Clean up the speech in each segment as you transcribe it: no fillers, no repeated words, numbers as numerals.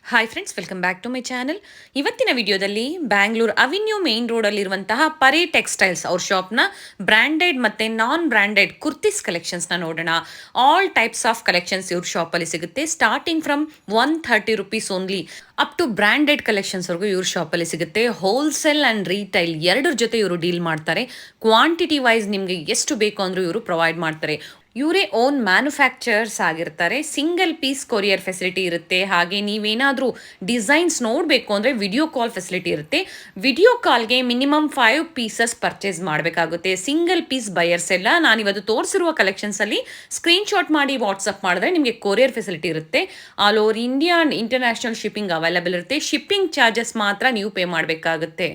Hi friends, welcome back to my channel. ಇವತ್ತಿನ ವಿಡಿಯೋದಲ್ಲಿ Bangalore avenue main ರೋಡಲ್ಲಿರುವಂತಹ ಪರಿ ಟೆಕ್ಸ್ಟೈಲ್ಸ್ ಅವ್ರ ಶಾಪ್ನ ಬ್ರ್ಯಾಂಡೆಡ್ ಮತ್ತು ನಾನ್ ಬ್ರ್ಯಾಂಡೆಡ್ ಕುರ್ತೀಸ್ ಕಲೆಕ್ಷನ್ಸ್ನ ನೋಡೋಣ. ಆಲ್ ಟೈಪ್ಸ್ ಆಫ್ ಕಲೆಕ್ಷನ್ಸ್ ಇವ್ರ ಶಾಪಲ್ಲಿ ಸಿಗುತ್ತೆ. Starting from 130 rupees only up to branded ಕಲೆಕ್ಷನ್ಸ್ವರೆಗೂ ಇವ್ರ ಶಾಪಲ್ಲಿ ಸಿಗುತ್ತೆ. ಹೋಲ್ಸೇಲ್ ಆ್ಯಂಡ್ ರೀಟೈಲ್ ಎರಡರ ಜೊತೆ ಇವರು ಡೀಲ್ ಮಾಡ್ತಾರೆ. ಕ್ವಾಂಟಿಟಿ ವೈಸ್ ನಿಮಗೆ ಎಷ್ಟು ಬೇಕು ಅಂದರೂ ಇವರು ಪ್ರೊವೈಡ್ ಮಾಡ್ತಾರೆ. ಇವರೇ ಓನ್ ಮ್ಯಾನುಫ್ಯಾಕ್ಚರ್ಸ್ ಆಗಿರ್ತಾರೆ. ಸಿಂಗಲ್ ಪೀಸ್ ಕೊರಿಯರ್ ಫೆಸಿಲಿಟಿ ಇರುತ್ತೆ. ಹಾಗೆ ನೀವೇನಾದರೂ ಡಿಸೈನ್ಸ್ ನೋಡಬೇಕು ಅಂದರೆ ವಿಡಿಯೋ ಕಾಲ್ ಫೆಸಿಲಿಟಿ ಇರುತ್ತೆ. ವಿಡಿಯೋ ಕಾಲ್ಗೆ ಮಿನಿಮಮ್ 5 ಪೀಸಸ್ ಪರ್ಚೇಸ್ ಮಾಡಬೇಕಾಗುತ್ತೆ. ಸಿಂಗಲ್ ಪೀಸ್ ಬಯರ್ಸ್ ಎಲ್ಲ ನಾನಿವತ್ತು ತೋರಿಸಿರುವ ಕಲೆಕ್ಷನ್ಸಲ್ಲಿ ಸ್ಕ್ರೀನ್ಶಾಟ್ ಮಾಡಿ ವಾಟ್ಸಪ್ ಮಾಡಿದ್ರೆ ನಿಮಗೆ ಕೊರಿಯರ್ ಫೆಸಿಲಿಟಿ ಇರುತ್ತೆ. All over India international shipping available ಇರುತ್ತೆ. ಶಿಪ್ಪಿಂಗ್ ಚಾರ್ಜಸ್ ಮಾತ್ರ ನೀವು ಪೇ ಮಾಡಬೇಕಾಗುತ್ತೆ.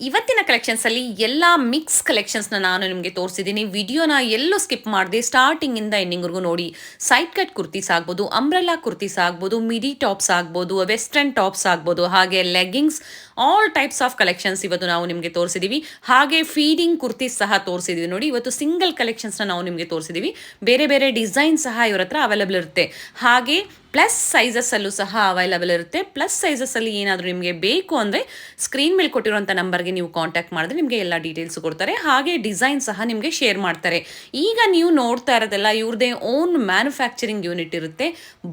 ಇವತ್ತಿನ ಕಲೆಕ್ಷನ್ಸಲ್ಲಿ ಎಲ್ಲ ಮಿಕ್ಸ್ ಕಲೆಕ್ಷನ್ಸ್ನ ನಾನು ನಿಮಗೆ ತೋರಿಸಿದ್ದೀನಿ. ವಿಡಿಯೋನ ಎಲ್ಲೂ ಸ್ಕಿಪ್ ಮಾಡಿದೆ, ಸ್ಟಾರ್ಟಿಂಗಿಂದ ಎಂಡಿಂಗ್ವರೆಗೂ ನೋಡಿ. ಸೈಡ್ ಕಟ್ ಕುರ್ತೀಸ್ ಆಗ್ಬೋದು, ಅಂಬ್ರೆಲಾ ಕುರ್ತೀಸ್ ಆಗ್ಬೋದು, ಮಿಡಿ ಟಾಪ್ಸ್ ಆಗ್ಬೋದು, ವೆಸ್ಟರ್ನ್ ಟಾಪ್ಸ್ ಆಗ್ಬೋದು, ಹಾಗೆ leggings, all types of collections ಇವತ್ತು ನಾವು ನಿಮಗೆ ತೋರಿಸಿದ್ದೀವಿ. ಹಾಗೆ ಫೀಡಿಂಗ್ ಕುರ್ತೀಸ್ ಸಹ ತೋರಿಸಿದ್ದೀವಿ ನೋಡಿ. ಇವತ್ತು ಸಿಂಗಲ್ ಕಲೆಕ್ಷನ್ಸ್ನ ನಾವು ನಿಮಗೆ ತೋರಿಸಿದ್ದೀವಿ. ಬೇರೆ ಬೇರೆ ಡಿಸೈನ್ ಸಹ ಇವರ ಹತ್ರ ಅವೈಲಬಲ್ ಇರುತ್ತೆ. ಹಾಗೆ ಪ್ಲಸ್ ಸೈಜಸ್ಸಲ್ಲೂ ಸಹ ಅವೈಲಬಲ್ ಇರುತ್ತೆ. ಪ್ಲಸ್ ಸೈಜಸ್ಸಲ್ಲಿ ಏನಾದರೂ ನಿಮಗೆ ಬೇಕು ಅಂದರೆ ಸ್ಕ್ರೀನ್ ಮೇಲೆ ಕೊಟ್ಟಿರುವಂಥ ನಂಬರ್ಗೆ ನೀವು ಕಾಂಟ್ಯಾಕ್ಟ್ ಮಾಡಿದ್ರೆ ನಿಮಗೆ ಎಲ್ಲ ಡೀಟೇಲ್ಸ್ ಕೊಡ್ತಾರೆ. ಹಾಗೆ ಡಿಸೈನ್ ಸಹ ನಿಮಗೆ ಶೇರ್ ಮಾಡ್ತಾರೆ. ಈಗ ನೀವು ನೋಡ್ತಾ ಇರೋದೆಲ್ಲ ಇವ್ರದ್ದೇ ಓನ್ ಮ್ಯಾನುಫ್ಯಾಕ್ಚರಿಂಗ್ ಯೂನಿಟ್ ಇರುತ್ತೆ.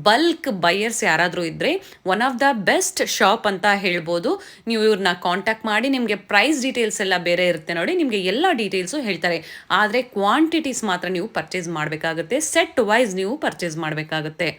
ಬಲ್ಕ್ ಬೈಯರ್ಸ್ ಯಾರಾದರೂ ಇದ್ದರೆ one of the best shop ಅಂತ ಹೇಳ್ಬೋದು. ನೀವು ಇವ್ರನ್ನ ಕಾಂಟ್ಯಾಕ್ಟ್ ಮಾಡಿ ನಿಮಗೆ ಪ್ರೈಸ್ ಡೀಟೇಲ್ಸ್ ಎಲ್ಲ ಬೇರೆ ಇರುತ್ತೆ ನೋಡಿ. ನಿಮಗೆ ಎಲ್ಲ ಡೀಟೇಲ್ಸು ಹೇಳ್ತಾರೆ. ಆದರೆ ಕ್ವಾಂಟಿಟೀಸ್ ಮಾತ್ರ ನೀವು ಪರ್ಚೇಸ್ ಮಾಡಬೇಕಾಗುತ್ತೆ. ಸೆಟ್ ವೈಸ್ ನೀವು ಪರ್ಚೇಸ್ ಮಾಡಬೇಕಾಗುತ್ತೆ.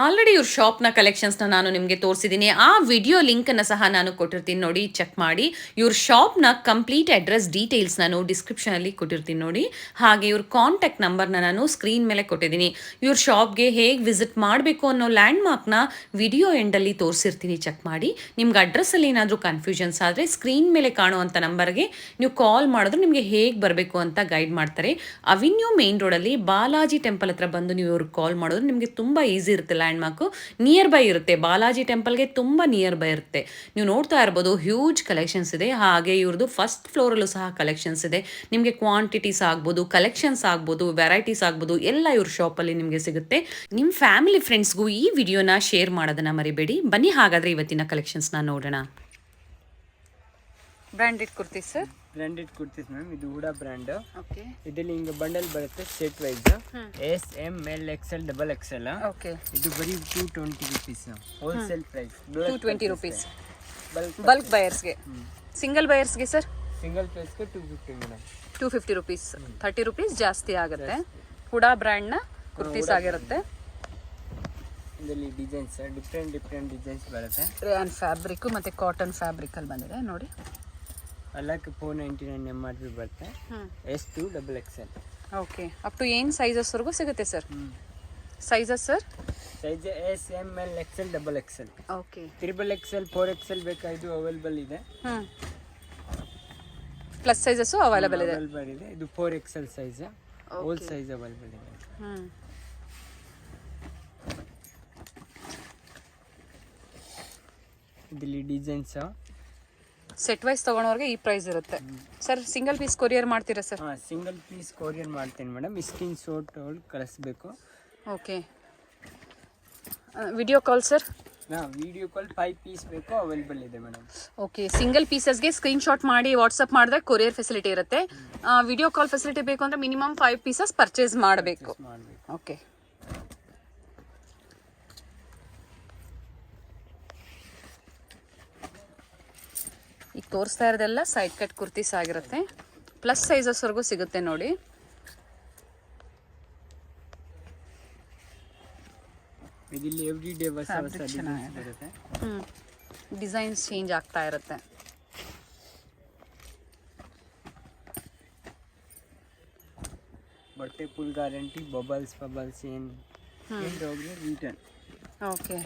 ಆಲ್ರೆಡಿ ಇವ್ರ ಶಾಪ್ನ ಕಲೆಕ್ಷನ್ಸ್ನ ನಾನು ನಿಮಗೆ ತೋರಿಸಿದ್ದೀನಿ. ಆ ವಿಡಿಯೋ ಲಿಂಕನ್ನು ಸಹ ನಾನು ಕೊಟ್ಟಿರ್ತೀನಿ ನೋಡಿ, ಚೆಕ್ ಮಾಡಿ. ಇವ್ರ ಶಾಪ್ನ ಕಂಪ್ಲೀಟ್ ಅಡ್ರೆಸ್ ಡೀಟೇಲ್ಸ್ ನಾನು ಡಿಸ್ಕ್ರಿಪ್ಷನಲ್ಲಿ ಕೊಟ್ಟಿರ್ತೀನಿ ನೋಡಿ. ಹಾಗೆ ಇವ್ರ ಕಾಂಟ್ಯಾಕ್ಟ್ ನಂಬರ್ನ ನಾನು ಸ್ಕ್ರೀನ್ ಮೇಲೆ ಕೊಟ್ಟಿದ್ದೀನಿ. ಇವ್ರ ಶಾಪ್ಗೆ ಹೇಗೆ ವಿಸಿಟ್ ಮಾಡಬೇಕು ಅನ್ನೋ ಲ್ಯಾಂಡ್ ಮಾರ್ಕ್ನ ವಿಡಿಯೋ ಎಂಡಲ್ಲಿ ತೋರಿಸಿರ್ತೀನಿ, ಚೆಕ್ ಮಾಡಿ. ನಿಮ್ಗೆ ಅಡ್ರೆಸ್ಸಲ್ಲಿ ಏನಾದರೂ ಕನ್ಫ್ಯೂಷನ್ಸ್ ಆದರೆ ಸ್ಕ್ರೀನ್ ಮೇಲೆ ಕಾಣುವಂಥ ನಂಬರ್ಗೆ ನೀವು ಕಾಲ್ ಮಾಡಿದ್ರೆ ನಿಮಗೆ ಹೇಗೆ ಬರಬೇಕು ಅಂತ ಗೈಡ್ ಮಾಡ್ತಾರೆ. ಅವಿನ್ಯೂ ಮೇನ್ ರೋಡಲ್ಲಿ ಬಾಲಾಜಿ ಟೆಂಪಲ್ ಹತ್ರ ಬಂದು ನೀವು ಇವ್ರಿಗೆ ಕಾಲ್ ಮಾಡಿದ್ರೆ ನಿಮಗೆ ತುಂಬ ಈಸಿ ಇರುತ್ತೆ. ಲ್ಯಾಂಡ್ ಮಾರ್ಕು ನಿಯರ್ ಬೈ ಇರುತ್ತೆ. ಬಾಲಾಜಿ ಟೆಂಪಲ್ಗೆ ತುಂಬ ನಿಯರ್ ಬೈ ಇರುತ್ತೆ. ನೀವು ನೋಡ್ತಾ ಇರ್ಬೋದು, ಹ್ಯೂಜ್ ಕಲೆಕ್ಷನ್ಸ್ ಇದೆ. ಹಾಗೆ ಇವ್ರದ್ದು ಫಸ್ಟ್ ಫ್ಲೋರಲ್ಲೂ ಸಹ ಕಲೆಕ್ಷನ್ಸ್ ಇದೆ. ನಿಮಗೆ ಕ್ವಾಂಟಿಟೀಸ್ ಆಗ್ಬೋದು, ಕಲೆಕ್ಷನ್ಸ್ ಆಗ್ಬೋದು, ವೆರೈಟೀಸ್ ಆಗ್ಬೋದು, ಎಲ್ಲ ಇವ್ರ ಶಾಪಲ್ಲಿ ನಿಮಗೆ ಸಿಗುತ್ತೆ. ನಿಮ್ಮ ಫ್ಯಾಮಿಲಿ ಫ್ರೆಂಡ್ಸ್ಗೂ ಈ ವಿಡಿಯೋನ ಶೇರ್ ಮಾಡೋದನ್ನು ಮರಿಬೇಡಿ. ಬನ್ನಿ ಹಾಗಾದರೆ ಇವತ್ತಿನ ಕಲೆಕ್ಷನ್ಸ್ನ ನೋಡೋಣ. Branded kurti sir. Branded kurtis ma'am, ಇದು ಹೂಡಾ ಬ್ರ್ಯಾಂಡ್. ಓಕೆ. ಇದರಲ್ಲಿ ಹಿಂಗೆ ಬಂಡಲ್ ಬರುತ್ತೆ set wise. S M L XL double XL. Okay. ಇದು ಬರೀ 220 rupees wholesale price. 220 rupees bulk ಬಯರ್ಸ್ಗೆ. ಸಿಂಗಲ್ ಬಯರ್ಸ್ಗೆ ಸರ್ ಸಿಂಗಲ್ ಪ್ರೈಸ್ಗೆ 250 ಮೇಡಮ್. 250 ರೂಪೀಸ್, 30 ರೂಪೀಸ್ ಜಾಸ್ತಿ ಆಗುತ್ತೆ. ಹುಡಾ ಬ್ರ್ಯಾಂಡ್ನ ಕುರ್ತೀಸ್ ಆಗಿರುತ್ತೆ. ಇದರಲ್ಲಿ ಡಿಸೈನ್ಸ್ ಡಿಫ್ರೆಂಟ್ ಡಿಸೈನ್ಸ್ ಬರುತ್ತೆ. ರೇಯಾನ್ ಫ್ಯಾಬ್ರಿಕ್ ಮತ್ತು ಕಾಟನ್ ಫ್ಯಾಬ್ರಿಕಲ್ಲಿ ಬಂದಿದೆ ನೋಡಿ. ಅಲ್ಲಕ್ಕೆ 499 MRP ಬರುತ್ತೆ. S2 double XL. Okay. Up to ಏನು ಸೈಜಸ್ವರೆಗೂ ಸಿಗುತ್ತೆ sir? Sizes sir? Size S M L XL double XL. Okay. Triple XL 4XL ಬೇಕಾಯಿತು ಅವೈಲೇಬಲ್ ಇದೆ. ಪ್ಲಸ್ ಸೈಜಸ್ಸು ಅವೈಲೇಬಲ್ ಇದೆ. ಇದು 4XL size, hole size available ಇದೆ. ಇದರಲ್ಲಿ ಡಿಸೈನ್ಸ್ ಸೆಟ್ ವೈಸ್ ತೊಗೊಳೋರಿಗೆ ಈ ಪ್ರೈಸ್ ಇರುತ್ತೆ ಸರ್. ಸಿಂಗಲ್ ಪೀಸ್ ಕೊರಿಯರ್ ಮಾಡ್ತೀರಾ sir? ಹಾಂ, ಸಿಂಗಲ್ ಪೀಸ್ ಕೊರಿಯರ್ ಮಾಡ್ತೀನಿ ಮೇಡಮ್. ಸ್ಕ್ರೀನ್ ಶಾಟ್ ಕಳಿಸ್ಬೇಕು. ಓಕೆ. Video call sir? ಹಾಂ, ವಿಡಿಯೋ ಕಾಲ್ 5 ಪೀಸ್ ಬೇಕು, ಅವೈಲೇಬಲ್ ಇದೆ ಮೇಡಮ್. ಓಕೆ. ಸಿಂಗಲ್ ಪೀಸಸ್ಗೆ ಸ್ಕ್ರೀನ್ಶಾಟ್ ಮಾಡಿ ವಾಟ್ಸಪ್ ಮಾಡಿದ್ರೆ ಕೊರಿಯರ್ ಫೆಸಿಲಿಟಿ ಇರುತ್ತೆ. ವಿಡಿಯೋ ಕಾಲ್ ಫೆಸಿಲಿಟಿ ಬೇಕು ಅಂದರೆ ಮಿನಿಮಮ್ 5 ಪೀಸಸ್ ಪರ್ಚೇಸ್ ಮಾಡಬೇಕು. ಓಕೆ. ಈಗ ತೋರಿಸ್ತಾ ಇರೋದೆಲ್ಲ ಸೈಡ್ ಕಟ್ ಕುರ್ತೀಸ್ ಆಗಿರುತ್ತೆ. ಪ್ಲಸ್ ಸೈಜಸ್ವರೆಗೂ ಸಿಗುತ್ತೆ ನೋಡಿ. ಇದರಲ್ಲಿ ಎವ್ರಿ ಡೇ ಹೊಸ ಡಿಸೈನ್ಸ್ ಬರುತ್ತೆ. ಡಿಸೈನ್ಸ್ ಚೇಂಜ್ ಆಗ್ತಾ ಇರುತ್ತೆ. ಬಟ್ಟೆ ಫುಲ್ ಗ್ಯಾರಂಟಿ. ಬಬಲ್ಸ್ ಏನು ಹೋಗಿ ರಿಟರ್ನ್. ಓಕೆ.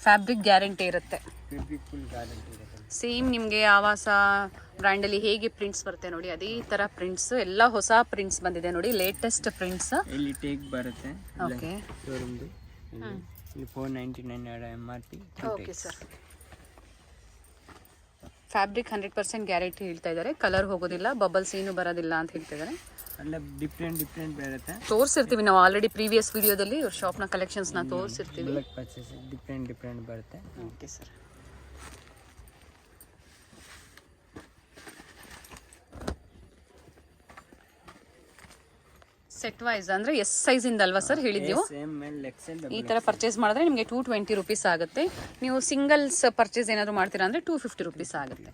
ಫ್ಯಾಬ್ರಿಕ್ ಗ್ಯಾರಂಟಿ ಇರುತ್ತೆ. ಫ್ಯಾಬ್ರಿಕ್ ಫುಲ್ ಗ್ಯಾರಂಟಿ ಇರುತ್ತೆ. ಸೇಮ್ ನಿಮಗೆ ಆವಾಸ ಬ್ರ್ಯಾಂಡಲ್ಲಿ ಹೇಗೆ ಪ್ರಿಂಟ್ಸ್ ಬರುತ್ತೆ ನೋಡಿ, ಅದೇ ಥರ ಪ್ರಿಂಟ್ಸ್ ಎಲ್ಲ ಹೊಸ ಪ್ರಿಂಟ್ಸ್ ಬಂದಿದೆ ನೋಡಿ. ಲೇಟೆಸ್ಟ್ ಪ್ರಿಂಟ್ಸ್ ಇಲ್ಲಿ ಟೇಕ್ ಬರುತ್ತೆ. ಓಕೆ. ಶೋರೂಮ್ದು ಇಲ್ಲಿ 499 MRP. Okay sir. Fabric 100% guarantee ಹೇಳ್ತಾ ಇದ್ದಾರೆ. ಕಲರ್ ಹೋಗೋದಿಲ್ಲ, ಬಬಲ್ಸ್ ಏನು ಬರೋದಿಲ್ಲ ಅಂತ ಹೇಳ್ತಾ ಇದ್ದಾರೆ. ಎಲ್ಲ ಡಿಫ್ರೆಂಟ್ ಬರುತ್ತೆ. ತೋರಿಸಿರ್ತೀವಿ ನಾವು ಆಲ್ರೆಡಿ ಪ್ರೀವಿಯಸ್ ವಿಡಿಯೋದಲ್ಲಿ ಇವ್ರ ಶಾಪ್ನ ಕಲೆಕ್ಷನ್ಸ್ನ ತೋರಿಸಿರ್ತೀವಿ. ಬಲ್ಕ್ ಪರ್ಚೇಸ್ ಡಿಫ್ರೆಂಟ್ ಬರುತ್ತೆ. Okay sir. ಸೆಟ್ ವೈಸ್ ಅಂದರೆ ಎಸ್ ಸೈಜಿಂದ ಅಲ್ವಾ ಸರ್ ಹೇಳಿದ್ದೀವಿ? ಈ ಥರ ಪರ್ಚೇಸ್ ಮಾಡಿದ್ರೆ ನಿಮಗೆ 220 ರೂಪೀಸ್ ಆಗುತ್ತೆ. ನೀವು ಸಿಂಗಲ್ಸ್ ಪರ್ಚೇಸ್ ಏನಾದರೂ ಮಾಡ್ತೀರಾ ಅಂದರೆ 250 ರೂಪೀಸ್ ಆಗುತ್ತೆ.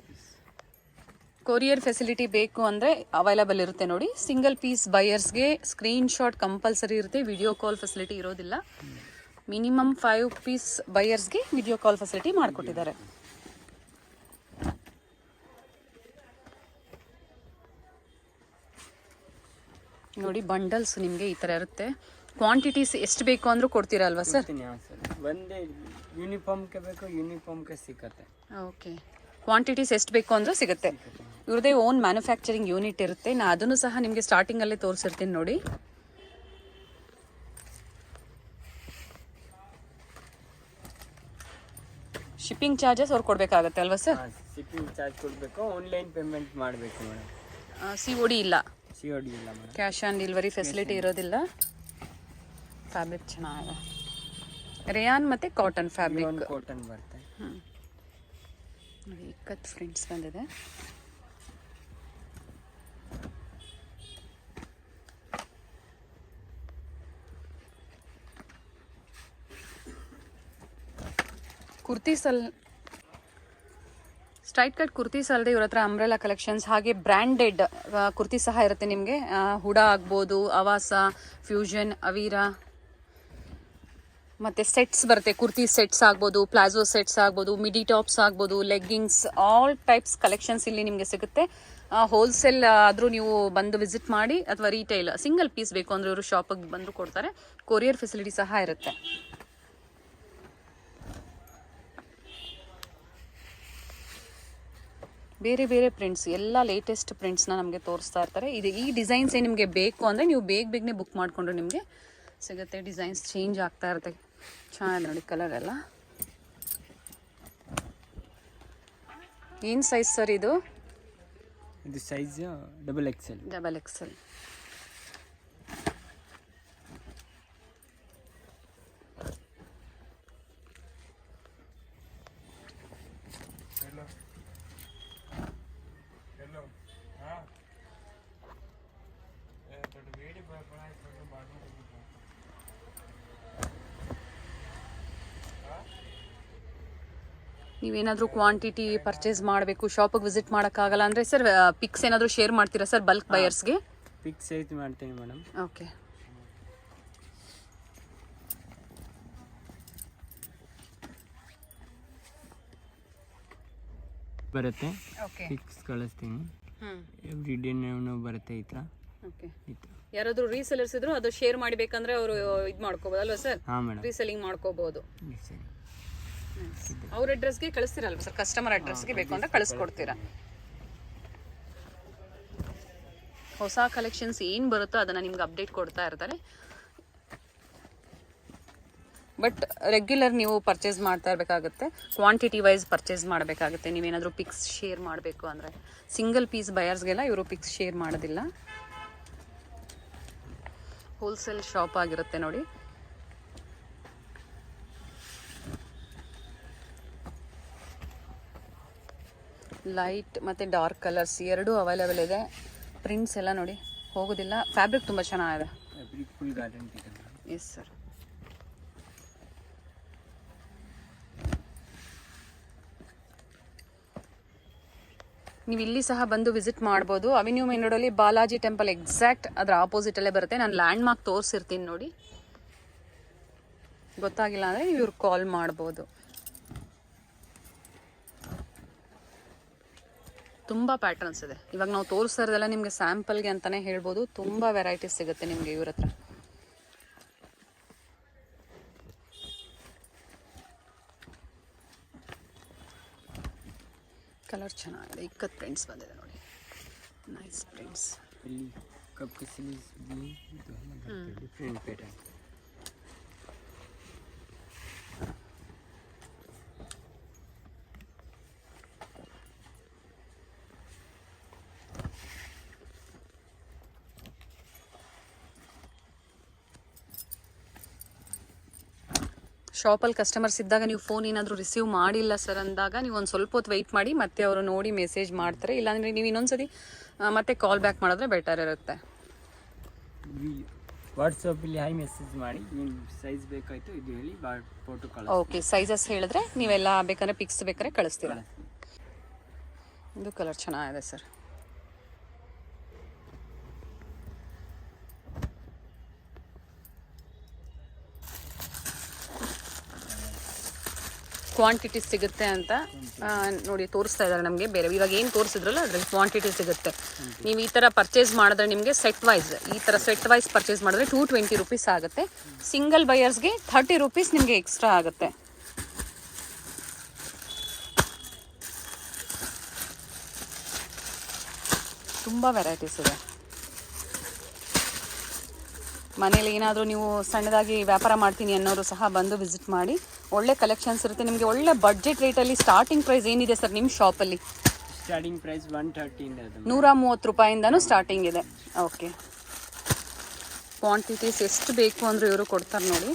ಕೊರಿಯರ್ ಫೆಸಿಲಿಟಿ ಬೇಕು ಅಂದರೆ ಅವೈಲಬಲ್ ಇರುತ್ತೆ ನೋಡಿ. ಸಿಂಗಲ್ ಪೀಸ್ ಬಯರ್ಸ್ಗೆ ಸ್ಕ್ರೀನ್ಶಾಟ್ ಕಂಪಲ್ಸರಿ ಇರುತ್ತೆ, ವಿಡಿಯೋ ಕಾಲ್ ಫೆಸಿಲಿಟಿ ಇರೋದಿಲ್ಲ. ಮಿನಿಮಮ್ 5 ಪೀಸ್ ಬಯರ್ಸ್ಗೆ ವಿಡಿಯೋ ಕಾಲ್ ಫೆಸಿಲಿಟಿ ಮಾಡಿಕೊಟ್ಟಿದ್ದಾರೆ. ನೋಡಿ ಬಂಡಲ್ಸ್ ನಿಮಗೆ ಈ ಥರ ಇರುತ್ತೆ. ಕ್ವಾಂಟಿಟೀಸ್ ಎಷ್ಟು ಬೇಕು ಅಂದರೂ ಕೊಡ್ತೀರಾ ಅಲ್ವಾ ಸರ್? ಒಂದೇ ಯೂನಿಫಾರ್ಮ್ಗೆ ಬೇಕು, ಯೂನಿಫಾರ್ಮ್ಗೆ ಸಿಗುತ್ತೆ. ಓಕೆ, ಕ್ವಾಂಟಿಟೀಸ್ ಎಷ್ಟು ಬೇಕು ಅಂದರೂ ಸಿಗುತ್ತೆ. ಇವ್ರದೇ ಓನ್ ಮ್ಯಾನುಫ್ಯಾಕ್ಚರಿಂಗ್ ಯೂನಿಟ್ ಇರುತ್ತೆ. ನಾನು ಅದನ್ನು ಸಹ ನಿಮಗೆ ಸ್ಟಾರ್ಟಿಂಗಲ್ಲೇ ತೋರಿಸಿರ್ತೀನಿ ನೋಡಿ. ಶಿಪ್ಪಿಂಗ್ ಚಾರ್ಜಸ್ ಅವ್ರು ಕೊಡಬೇಕಾಗತ್ತೆ ಅಲ್ವಾ ಸರ್? ಶಿಪ್ಪಿಂಗ್ ಚಾರ್ಜ್ ಕೊಡಬೇಕು, ಆನ್ಲೈನ್ ಪೇಮೆಂಟ್ ಮಾಡಬೇಕು ಮೇಡಮ್. COD ಇಲ್ಲ, COD ಇಲ್ಲ madam. Cash on delivery facility ಇರೋದಿಲ್ಲ. ಫ್ಯಾಬ್ರಿಕ್ ಚೆನ್ನಾಗಿದೆ, ರೇಯಾನ್ ಮತ್ತು ಕಾಟನ್ ಫ್ಯಾಬ್ರಿಕ್. ಕಾಟನ್ ಬರುತ್ತೆ. ನೋಡಿ ಇಕ್ಕತ್ ಫ್ರಿಂಟ್ಸ್ ಬಂದಿದೆ. ಕುರ್ತೀಸಲ್ ಸ್ಟ್ರೈಟ್ ಕಟ್ ಕುರ್ತೀಸ್ ಅಲ್ಲದೆ ಇವ್ರ ಹತ್ರ ಅಂಬ್ರೆಲಾ ಕಲೆಕ್ಷನ್ಸ್ ಹಾಗೆ ಬ್ರ್ಯಾಂಡೆಡ್ ಕುರ್ತಿ ಸಹ ಇರುತ್ತೆ ನಿಮಗೆ. ಹುಡಾ ಆಗ್ಬೋದು, ಅವಾಸ, ಫ್ಯೂಷನ್, ಅವೀರಾ, ಮತ್ತು ಸೆಟ್ಸ್ ಬರುತ್ತೆ. ಕುರ್ತಿ ಸೆಟ್ಸ್ ಆಗ್ಬೋದು, ಪ್ಲಾಜೋ ಸೆಟ್ಸ್ ಆಗ್ಬೋದು, ಮಿಡಿ ಟಾಪ್ಸ್ ಆಗ್ಬೋದು, ಲೆಗ್ಗಿಂಗ್ಸ್, ಆಲ್ ಟೈಪ್ಸ್ ಕಲೆಕ್ಷನ್ಸ್ ಇಲ್ಲಿ ನಿಮಗೆ ಸಿಗುತ್ತೆ. ಹೋಲ್ಸೇಲ್ ಆದರೂ ನೀವು ಬಂದು ವಿಸಿಟ್ ಮಾಡಿ, ಅಥವಾ ರೀಟೈಲ್ ಸಿಂಗಲ್ ಪೀಸ್ ಬೇಕು ಅಂದರೆ ಇವರು ಶಾಪಿಗೆ ಬಂದು ಕೊಡ್ತಾರೆ. ಕೊರಿಯರ್ ಫೆಸಿಲಿಟಿ ಸಹ ಇರುತ್ತೆ. ಬೇರೆ ಬೇರೆ ಪ್ರಿಂಟ್ಸ್, ಎಲ್ಲ ಲೇಟೆಸ್ಟ್ ಪ್ರಿಂಟ್ಸ್ನ ನಮಗೆ ತೋರಿಸ್ತಾ ಇರ್ತಾರೆ. ಈ ಡಿಸೈನ್ಸ್ ನಿಮಗೆ ಬೇಕು ಅಂದರೆ ನೀವು ಬೇಗನೆ ಬುಕ್ ಮಾಡಿಕೊಂಡ್ರೆ ನಿಮಗೆ ಸಿಗುತ್ತೆ. ಡಿಸೈನ್ಸ್ ಚೇಂಜ್ ಆಗ್ತಾ ಇರುತ್ತೆ. ಚೆನ್ನಾಗಿದೆ ನೋಡಿ ಕಲರ್ ಎಲ್ಲ. ಏನು ಸೈಜ್ ಸರ್ ಇದು? ಇದು ಸೈಜ್ ಡಬಲ್ XL. ನೀವೇನಾದರೂ ಕ್ವಾಂಟಿಟಿ ಪರ್ಚೇಸ್ ಮಾಡಬೇಕು, ಶಾಪಿಗೆ ವಿಸಿಟ್ ಮಾಡೋಕ್ಕಾಗಲ್ಲ ಅಂದರೆ ಸರ್ ಪಿಕ್ಸ್ ಏನಾದರೂ ಶೇರ್ ಮಾಡ್ತೀರಾ ಸರ್ ಬಲ್ಕ್ ಬಯರ್ಸ್ಗೆ? ಪಿಕ್ಸ್ ಐತೆ ಮಾಡ್ತೀನಿ ಮೇಡಮ್. ಓಕೆ, ಬರುತ್ತೆ. ಪಿಕ್ಸ್ ಕಳಿಸ್ತೀನಿ. ಎವ್ರಿ ಡೇ ಬರುತ್ತೆ ಈ ಥರ. ಓಕೆ, ಯಾರಾದರೂ ರೀಸೆಲರ್ಸ್ ಇದ್ರು ಅದು ಶೇರ್ ಮಾಡಬೇಕಂದ್ರೆ ಅವರು ಇದು ಮಾಡ್ಕೋಬೋದು ಅಲ್ವಾ ಸರ್? ಹಾಂ ಮೇಡಮ್, ರೀಸೆಲ್ಲಿಂಗ್ ಮಾಡ್ಕೋಬೋದು. ಅವ್ರ ಅಡ್ರೆಸ್ಗೆ ಕಳಿಸ್ತೀರಲ್ವ ಸರ್? ಕಸ್ಟಮರ್ ಅಡ್ರೆಸ್ಗೆ ಬೇಕು ಅಂದರೆ ಕಳಿಸ್ಕೊಡ್ತೀರಾ? ಹೊಸ ಕಲೆಕ್ಷನ್ಸ್ ಏನು ಬರುತ್ತೋ ಅದನ್ನು ನಿಮ್ಗೆ ಅಪ್ಡೇಟ್ ಕೊಡ್ತಾ ಇರ್ತಾರೆ. ಬಟ್ ರೆಗ್ಯುಲರ್ ನೀವು ಪರ್ಚೇಸ್ ಮಾಡ್ತಾ ಇರಬೇಕಾಗುತ್ತೆ. ಕ್ವಾಂಟಿಟಿ ವೈಸ್ ಪರ್ಚೇಸ್ ಮಾಡಬೇಕಾಗುತ್ತೆ. ನೀವೇನಾದರೂ ಪಿಕ್ಸ್ ಶೇರ್ ಮಾಡಬೇಕು ಅಂದರೆ. ಸಿಂಗಲ್ ಪೀಸ್ ಬಯರ್ಸ್ಗೆಲ್ಲ ಇವರು ಪಿಕ್ಸ್ ಶೇರ್ ಮಾಡೋದಿಲ್ಲ. ಹೋಲ್ಸೇಲ್ ಶಾಪ್ ಆಗಿರುತ್ತೆ ನೋಡಿ. ಲೈಟ್ ಮತ್ತು ಡಾರ್ಕ್ ಕಲರ್ಸ್ ಎರಡೂ ಅವೈಲೇಬಲ್ ಇದೆ. ಪ್ರಿಂಟ್ಸ್ ಎಲ್ಲ ನೋಡಿ ಹೋಗೋದಿಲ್ಲ. ಫ್ಯಾಬ್ರಿಕ್ ತುಂಬ ಚೆನ್ನಾಗಿದೆ. Yes sir. ನೀವು ಇಲ್ಲಿ ಸಹ ಬಂದು ವಿಸಿಟ್ ಮಾಡ್ಬೋದು. ಅವೆನ್ಯೂ ಮೇನ್ ರೋಡಲ್ಲಿ ಬಾಲಾಜಿ ಟೆಂಪಲ್ ಎಕ್ಸಾಕ್ಟ್ ಅದರ ಆಪೋಸಿಟಲ್ಲೇ ಬರುತ್ತೆ. ನಾನು ಲ್ಯಾಂಡ್ ಮಾರ್ಕ್ ತೋರಿಸಿರ್ತೀನಿ ನೋಡಿ. ಗೊತ್ತಾಗಿಲ್ಲ ಅಂದರೆ ನೀವು ಇವ್ರಿಗೆ ಕಾಲ್ ಮಾಡ್ಬೋದು. ತುಂಬ ಪ್ಯಾಟರ್ನ್ಸ್ ಇದೆ. ಇವಾಗ ನಾವು ತೋರಿಸ್ತಾ ಇರೋದೆಲ್ಲ ನಿಮಗೆ ಸ್ಯಾಂಪಲ್ಗೆ ಅಂತಲೇ ಹೇಳ್ಬೋದು. ತುಂಬ ವೆರೈಟೀಸ್ ಸಿಗುತ್ತೆ ನಿಮಗೆ ಇವ್ರ ಹತ್ರ. ಕಲರ್ ಚೆನ್ನಾಗಿದೆ. ಇಕ್ಕತ್ ಪ್ರಿಂಟ್ಸ್ ಬಂದಿದೆ ನೋಡಿ, ನೈಸ್ ಪ್ರಿಂಟ್ಸ್. ಇಲ್ಲಿ ಕಪ್ ಸಿಲೀಸ್ ಡಿಫ್ರೆಂಟ್ ಪ್ಯಾಟರ್ನ್. ಶಾಪಲ್ಲಿ ಕಸ್ಟಮರ್ಸ್ ಇದ್ದಾಗ ನೀವು ಫೋನ್ ಏನಾದರೂ ರಿಸೀವ್ ಮಾಡಿಲ್ಲ ಸರ್ ಅಂದಾಗ ನೀವು ಒಂದು ಸ್ವಲ್ಪ ಹೊತ್ತು ವೆಯ್ಟ್ ಮಾಡಿ ಮತ್ತೆ ಅವರು ನೋಡಿ ಮೆಸೇಜ್ ಮಾಡ್ತಾರೆ, ಇಲ್ಲಾಂದರೆ ನೀವು ಇನ್ನೊಂದ್ಸತಿ ಮತ್ತೆ ಕಾಲ್ ಬ್ಯಾಕ್ ಮಾಡಿದ್ರೆ ಬೆಟರ್ ಇರುತ್ತೆ. ವಾಟ್ಸಪ್ಪಲ್ಲಿ ಹಾಯ್ ಮೆಸೇಜ್ ಮಾಡಿ ನಿಮ್ಮ ಸೈಜ್ ಬೇಕಾಯಿತು ಇದು ಹೇಳಿ ಫೋಟೋ ಕಳಿಸಿ. ಓಕೆ, ಸೈಜಸ್ ಹೇಳಿದ್ರೆ ನೀವೆಲ್ಲ ಬೇಕಾದ್ರೆ ಪಿಕ್ಸ್ ಬೇಕಾದ್ರೆ ಕಳಿಸ್ತೀರಾ. ಇದು ಕಲರ್ ಚೆನ್ನಾಗಿದೆ ಸರ್. ಕ್ವಾಂಟಿಟಿ ಸಿಗುತ್ತೆ ಅಂತ ನೋಡಿ ತೋರಿಸ್ತಾ ಇದ್ದಾರೆ ನಮಗೆ. ಬೇರೆ ಇವಾಗ ಏನು ತೋರಿಸಿದ್ರಲ್ಲ ಅದರಲ್ಲಿ ಕ್ವಾಂಟಿಟಿ ಸಿಗುತ್ತೆ. ನೀವು ಈ ಥರ ಪರ್ಚೇಸ್ ಮಾಡಿದ್ರೆ ನಿಮಗೆ ಸೆಟ್ ವೈಸ್ ಈ ಥರ ಸೆಟ್ ವೈಸ್ ಪರ್ಚೇಸ್ ಮಾಡಿದ್ರೆ 220 ರೂಪೀಸ್ ಆಗುತ್ತೆ. ಸಿಂಗಲ್ ಬಯರ್ಸ್ಗೆ 30 ರೂಪೀಸ್ ನಿಮಗೆ ಎಕ್ಸ್ಟ್ರಾ ಆಗುತ್ತೆ. ತುಂಬ ವೆರೈಟೀಸ್ ಇದೆ. ಮನೇಲಿ ಏನಾದರೂ ನೀವು ಸಣ್ಣದಾಗಿ ವ್ಯಾಪಾರ ಮಾಡ್ತೀನಿ ಅನ್ನೋರು ಸಹ ಬಂದು ವಿಸಿಟ್ ಮಾಡಿ. ಒಳ್ಳೆ ಕಲೆಕ್ಷನ್ಸ್ ಇರುತ್ತೆ ನಿಮಗೆ. ಒಳ್ಳೆ ಬಡ್ಜೆಟ್ ರೇಟಲ್ಲಿ ಸ್ಟಾರ್ಟಿಂಗ್ ಪ್ರೈಸ್ ಏನಿದೆ ಸರ್ ನಿಮ್ಮ ಶಾಪಲ್ಲಿ? ಸ್ಟಾರ್ಟಿಂಗ್ ಪ್ರೈಸ್ 130 130 ರೂಪಾಯಿಂದನೂ ಸ್ಟಾರ್ಟಿಂಗ್ ಇದೆ. ಓಕೆ, ಕ್ವಾಂಟಿಟೀಸ್ ಎಷ್ಟು ಬೇಕು ಅಂದರೂ ಇವರು ಕೊಡ್ತಾರೆ ನೋಡಿ.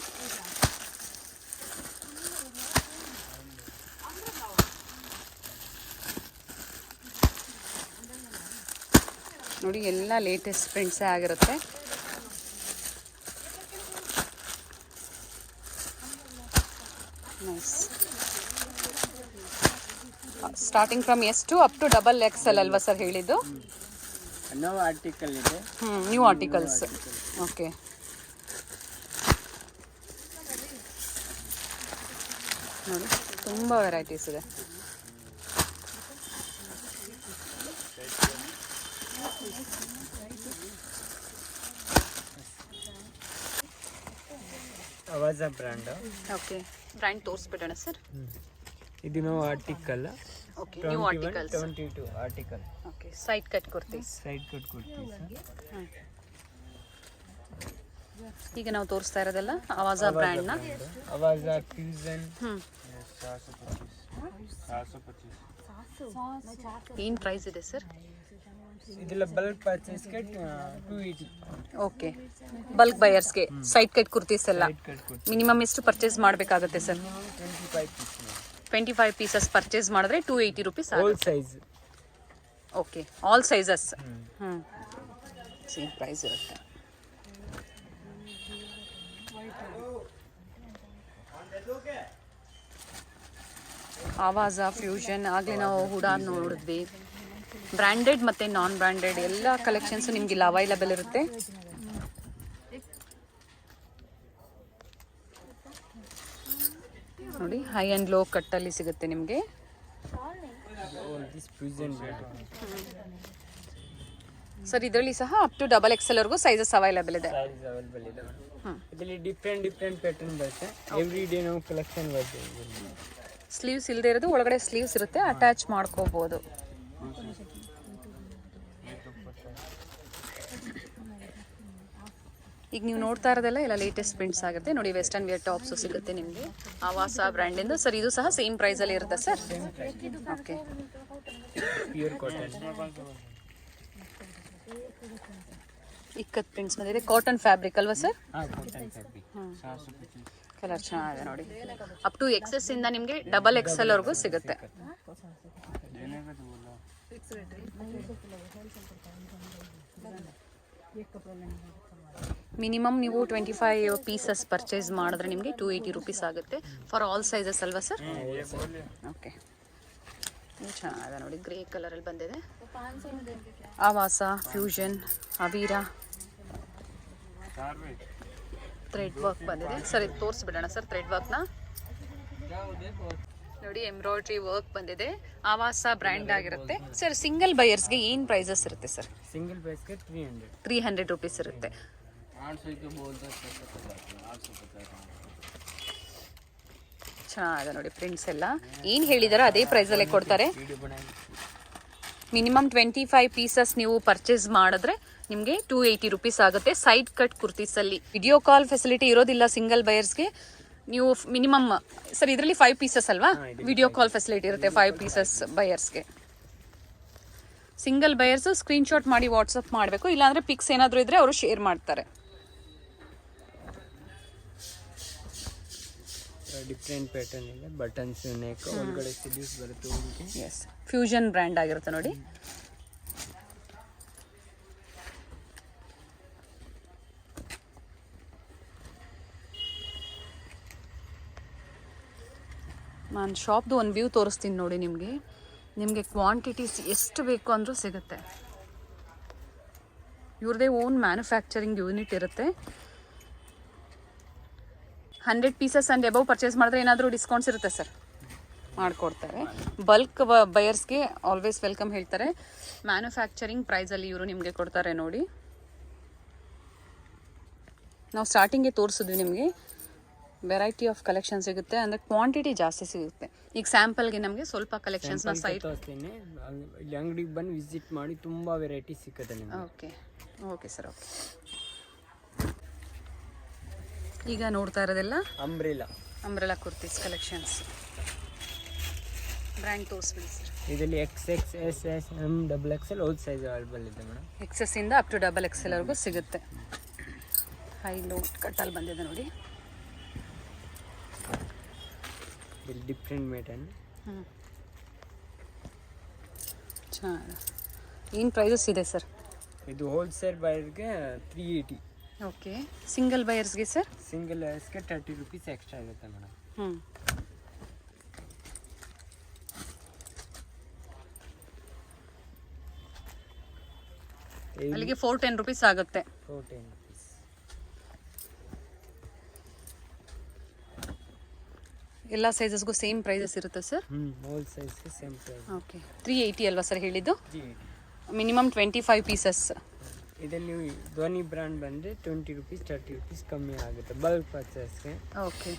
ನೋಡಿ ಎಲ್ಲ ಲೇಟೆಸ್ಟ್ ಪ್ರಿಂಟ್ಸೇ ಆಗಿರುತ್ತೆ. Nice. Starting from S to up to XXL ಅಲ್ವಾ ಸರ್ ಹೇಳಿದ್ದು? ನ್ಯೂ ಆರ್ಟಿಕಲ್ ಇದೆ. New articles. ಓಕೆ, ನೋಡಿ ತುಂಬ ವೆರೈಟೀಸ್ ಇದೆ. ಅವಾಜ ಬ್ರ್ಯಾಂಡ್. ಓಕೆ, ಬ್ರ್ಯಾಂಡ್ ತೋರಿಸ್ಬಿಡೋಣ ಸರ್. ಇದು no article. Okay, new articles. 22 article. Okay, side cut kurtis. Side cut kurtis. ಈಗ ನಾವು ತೋರಿಸ್ತಾ ಇರೋದೆಲ್ಲ ಅವಾಜ ಬ್ರ್ಯಾಂಡ್ನ. ಅವಾಜ ಫ್ಯೂಷನ್. ಏನು ಪ್ರೈಸ್ ಇದೆ ಸರ್? ಇದೆಲ್ಲ ಬಲ್ಕ್ ಪರ್ಚೇಸ್ಗೆ 280. ಓಕೆ, ಬಲ್ಕ್ ಬಯರ್ಸ್ಗೆ ಸೈಡ್ ಕಟ್ ಕುರ್ತೀಸ್ ಎಲ್ಲ ಮಿನಿಮಮ್ ಎಷ್ಟು ಪರ್ಚೇಸ್ ಮಾಡಬೇಕಾಗುತ್ತೆ ಸರ್? 25 ಪೀಸಸ್ ಪರ್ಚೇಸ್ ಮಾಡಿದ್ರೆ 280 rupees all size. Okay, all sizes. Same price ಇರುತ್ತೆ. ಆವಾಜ ಫ್ಯೂಷನ್ ಆಗಲೇ ನಾವು ಹುಡಾ ನೋಡಿದ್ವಿ. ಬ್ರ್ಯಾಂಡೆಡ್ ಮತ್ತು ನಾನ್ ಬ್ರ್ಯಾಂಡೆಡ್ ಎಲ್ಲ ಕಲೆಕ್ಷನ್ಸು ನಿಮ್ಗೆ ಇಲ್ಲಿ ಅವೈಲಬಲ್ ಇರುತ್ತೆ. ನೋಡಿ ಹೈ ಆ್ಯಂಡ್ ಲೋ ಕಟ್ಟಲ್ಲಿ ಸಿಗುತ್ತೆ ನಿಮಗೆ. ಸರ್ ಇದರಲ್ಲಿ ಸಹ ಅಪ್ ಟು XXL ವರೆಗೂ ಸೈಜಸ್ ಅವೈಲಬಲ್ ಇದೆ. ಇದರಲ್ಲಿ ಡಿಫ್ರೆಂಟ್ ಪ್ಯಾಟರ್ನ್ ಬರುತ್ತೆ. ಎವ್ರಿ ಡೇ ನಾವು ಕಲೆಕ್ಷನ್ ಬರುತ್ತೆ. ಸ್ಲೀವ್ಸ್ ಇಲ್ಲದೆ ಇರೋದು ಒಳಗಡೆ ಸ್ಲೀವ್ಸ್ ಇರುತ್ತೆ, ಅಟ್ಯಾಚ್ ಮಾಡ್ಕೋಬಹುದು. ಈಗ ನೀವು ನೋಡ್ತಾ ಇರೋದೆಲ್ಲ ಎಲ್ಲ ಲೇಟೆಸ್ಟ್ ಪ್ರಿಂಟ್ಸ್ ಆಗುತ್ತೆ ನೋಡಿ. ವೆಸ್ಟರ್ನ್ ವೇರ್ ಟಾಪ್ಸು ಸಿಗುತ್ತೆ ನಿಮಗೆ ಆವಾಸ ಬ್ರ್ಯಾಂಡಿಂದ. ಸರ್ ಇದು ಸಹ ಸೇಮ್ ಪ್ರೈಸಲ್ಲಿ ಇರುತ್ತೆ sir? Okay, pure cotton. Ikat prints ಬಂದಿದೆ. ಕಾಟನ್ ಫ್ಯಾಬ್ರಿಕ್ ಅಲ್ವಾ ಸರ್? Cotton fabric. ಕಲರ್ ಚೆನ್ನಾಗಿದೆ ನೋಡಿ. ಅಪ್ ಟು XS ಇಂದ ನಿಮಗೆ XXL ವರೆಗೂ ಸಿಗುತ್ತೆ. ಮಿನಿಮಮ್ ನೀವು 25 ಪೀಸಸ್ ಪರ್ಚೇಸ್ ಮಾಡಿದ್ರೆ ನಿಮಗೆ 280 ರೂಪೀಸ್ ಆಗುತ್ತೆ ಫಾರ್ ಆಲ್ ಸೈಜಸ್ ಅಲ್ವಾ ಸರ್? ಓಕೆ, ಚೆನ್ನಾಗಿದೆ ನೋಡಿ. ಗ್ರೇ ಕಲರಲ್ಲಿ ಬಂದಿದೆ. ಆವಾಸ, ಫ್ಯೂಷನ್, ಅವೀರಾ, ಥ್ರೆಡ್ ವರ್ಕ್ ಬಂದಿದೆ ಸರ್. ಇದು ತೋರಿಸ್ಬಿಡೋಣ ಸರ್ ಥ್ರೆಡ್ ವರ್ಕ್ನ. ನೋಡಿ ಎಂಬ್ರಾಯ್ಡ್ರಿ ವರ್ಕ್ ಬಂದಿದೆ. ಆವಾಸ ಬ್ರ್ಯಾಂಡ್ ಆಗಿರುತ್ತೆ ಸರ್. ಸಿಂಗಲ್ ಬಯರ್ಸ್ಗೆ ಏನು ಪ್ರೈಸಸ್ ಇರುತ್ತೆ ಸರ್? ಸಿಂಗಲ್ ಬಯರ್ಸ್ಗೆ 300 ರೂಪೀಸ್ ಇರುತ್ತೆ. ಚೆನ್ನಾಗಿದೆ ನೋಡಿ ಪ್ರಿಂಟ್ಸ್ ಎಲ್ಲ. ಏನು ಹೇಳಿದಾರೋ ಅದೇ ಪ್ರೈಸಲ್ಲೇ ಕೊಡ್ತಾರೆ. ಮಿನಿಮಮ್ 25 ಪೀಸಸ್ ನೀವು ಪರ್ಚೇಸ್ ಮಾಡಿದ್ರೆ ನಿಮಗೆ 280 ರೂಪೀಸ್ ಆಗುತ್ತೆ. ಸೈಡ್ ಕಟ್ ಕುರ್ತೀಸಲ್ಲಿ ವಿಡಿಯೋ ಕಾಲ್ ಫೆಸಿಲಿಟಿ ಇರೋದಿಲ್ಲ ಸಿಂಗಲ್ ಬಯರ್ಸ್ಗೆ. ನೀವು ಮಿನಿಮಮ್ ಸರ್ ಇದರಲ್ಲಿ 5 ಪೀಸಸ್ ಅಲ್ವಾ? ವಿಡಿಯೋ ಕಾಲ್ ಫೆಸಿಲಿಟಿ ಇರುತ್ತೆ 5 ಪೀಸಸ್ ಬಯರ್ಸ್ಗೆ. ಸಿಂಗಲ್ ಬಯರ್ಸ್ ಸ್ಕ್ರೀನ್ಶಾಟ್ ಮಾಡಿ ವಾಟ್ಸಪ್ ಮಾಡಬೇಕು, ಇಲ್ಲಾಂದರೆ ಪಿಕ್ಸ್ ಏನಾದರೂ ಇದ್ದರೆ ಅವರು ಶೇರ್ ಮಾಡ್ತಾರೆ. ಡಿಫ್ರೆಂಟ್ ಪ್ಯಾಟರ್ನ್ ಇದೆ. ಬಟನ್ಸ್ ನೆಕ್ ಒಳಗಡೆ ಸಿಲೀವ್ಸ್ ಬರುತ್ತೆ ಹುಡುಗಿ. ಎಸ್, ಫ್ಯೂಷನ್ ಬ್ರ್ಯಾಂಡ್ ಆಗಿರುತ್ತೆ ನೋಡಿ. ನಾನು ಶಾಪ್ದು ಒಂದು ವ್ಯೂ ತೋರಿಸ್ತೀನಿ ನೋಡಿ ನಿಮಗೆ. ನಿಮಗೆ ಕ್ವಾಂಟಿಟೀಸ್ ಎಷ್ಟು ಬೇಕು ಅಂದರೂ ಸಿಗುತ್ತೆ. ಇವ್ರದ್ದೇ ಓನ್ ಮ್ಯಾನುಫ್ಯಾಕ್ಚರಿಂಗ್ ಯೂನಿಟ್ ಇರುತ್ತೆ. 100 ಪೀಸಸ್ ಆ್ಯಂಡ್ ಎಬವ್ ಪರ್ಚೇಸ್ ಮಾಡಿದ್ರೆ ಏನಾದರೂ ಡಿಸ್ಕೌಂಟ್ಸ್ ಇರುತ್ತೆ ಸರ್, ಮಾಡಿಕೊಡ್ತಾರೆ. ಬಲ್ಕ್ ಬಯರ್ಸ್ಗೆ ಆಲ್ವೇಸ್ ವೆಲ್ಕಮ್ ಹೇಳ್ತಾರೆ. ಮ್ಯಾನುಫ್ಯಾಕ್ಚರಿಂಗ್ ಪ್ರೈಸಲ್ಲಿ ಇವರು ನಿಮಗೆ ಕೊಡ್ತಾರೆ ನೋಡಿ. ನಾವು ಸ್ಟಾರ್ಟಿಂಗ್ಗೆ ತೋರಿಸಿದ್ವಿ ನಿಮಗೆ. ವೆರೈಟಿ ಆಫ್ ಕಲೆಕ್ಷನ್ ಸಿಗುತ್ತೆ, ಅಂದರೆ ಕ್ವಾಂಟಿಟಿ ಜಾಸ್ತಿ ಸಿಗುತ್ತೆ. ಈಗ ಸ್ಯಾಂಪಲ್ಗೆ ನಮಗೆ ಸ್ವಲ್ಪ ಕಲೆಕ್ಷನ್ಸ್ನ ಸೈಡ್ ತೋರಿಸ್ತೀನಿ. ಇಲ್ಲಿ ಅಂಗಡಿಗೆ ಬಂದು ವಿಸಿಟ್ ಮಾಡಿ, ತುಂಬ ವೆರೈಟಿ ಸಿಗುತ್ತೆ ನಿಮಗೆ. Okay okay sir, okay. ಈಗ ನೋಡ್ತಾ ಇರೋದೆಲ್ಲ ಅಂಬ್ರೆಲಾ ಕುರ್ತೀಸ್ ಕಲೆಕ್ಷನ್ಸ್. ಬ್ರ್ಯಾಂಡ್ ತೋರಿಸ್ಬಿಡಿ ಸರ್. ಇದರಲ್ಲಿ XS, SS, M, XXL all size available ಇದೆ ಮೇಡಮ್. XS ಇಂದ ಅಪ್ ಟು XXL ವರೆಗೂ ಸಿಗುತ್ತೆ. ಹೈ ಲೋ ಕಟ್ಟಲ್ಲಿ ಬಂದಿದೆ ನೋಡಿ. ಇಲ್ಲಿ ಡಿಫ್ರೆಂಟ್ ಮ್ಯಾಟರ್ನ್. ಏನು ಪ್ರೈಸಸ್ ಇದೆ ಸರ್? ಇದು ಹೋಲ್ಸೇಲ್ ಬೈರ್ಗೆ 380. ಓಕೆ. ಸಿಂಗಲ್ ಬಯರ್ಸ್ಗೆ ಸರ್? ಸಿಂಗಲ್ ಬೈರ್ಸ್ಗೆ 30 ರೂಪೀಸ್ ಎಕ್ಸ್ಟ್ರಾ ಆಗುತ್ತೆ ಮೇಡಮ್. ಅಲ್ಲಿಗೆ 410 ರೂಪೀಸ್ ಆಗುತ್ತೆ. 410 ರೂಪೀಸ್. ಎಲ್ಲ ಸೈಜಸ್ಗೂ ಸೇಮ್ ಪ್ರೈಸಸ್ ಇರುತ್ತೆ ಸರ್? ಆಲ್ ಸೈಜ್ಗೆ ಸೇಮ್ ಪ್ರೈಸ್. ಓಕೆ. 380 ಅಲ್ವಾ ಸರ್ ಹೇಳಿದ್ದು? 380. Minimum 25 pieces. ಇದರಲ್ಲಿ ನೀವು ಧ್ವನಿ ಬ್ರ್ಯಾಂಡ್ ಬಂದರೆ 20 ರೂಪೀಸ್ 30 ರೂಪೀಸ್ ಕಮ್ಮಿ ಆಗುತ್ತೆ ಬಲ್ಕ್ ಪರ್ಚೇಸ್ಗೆ. ಓಕೆ.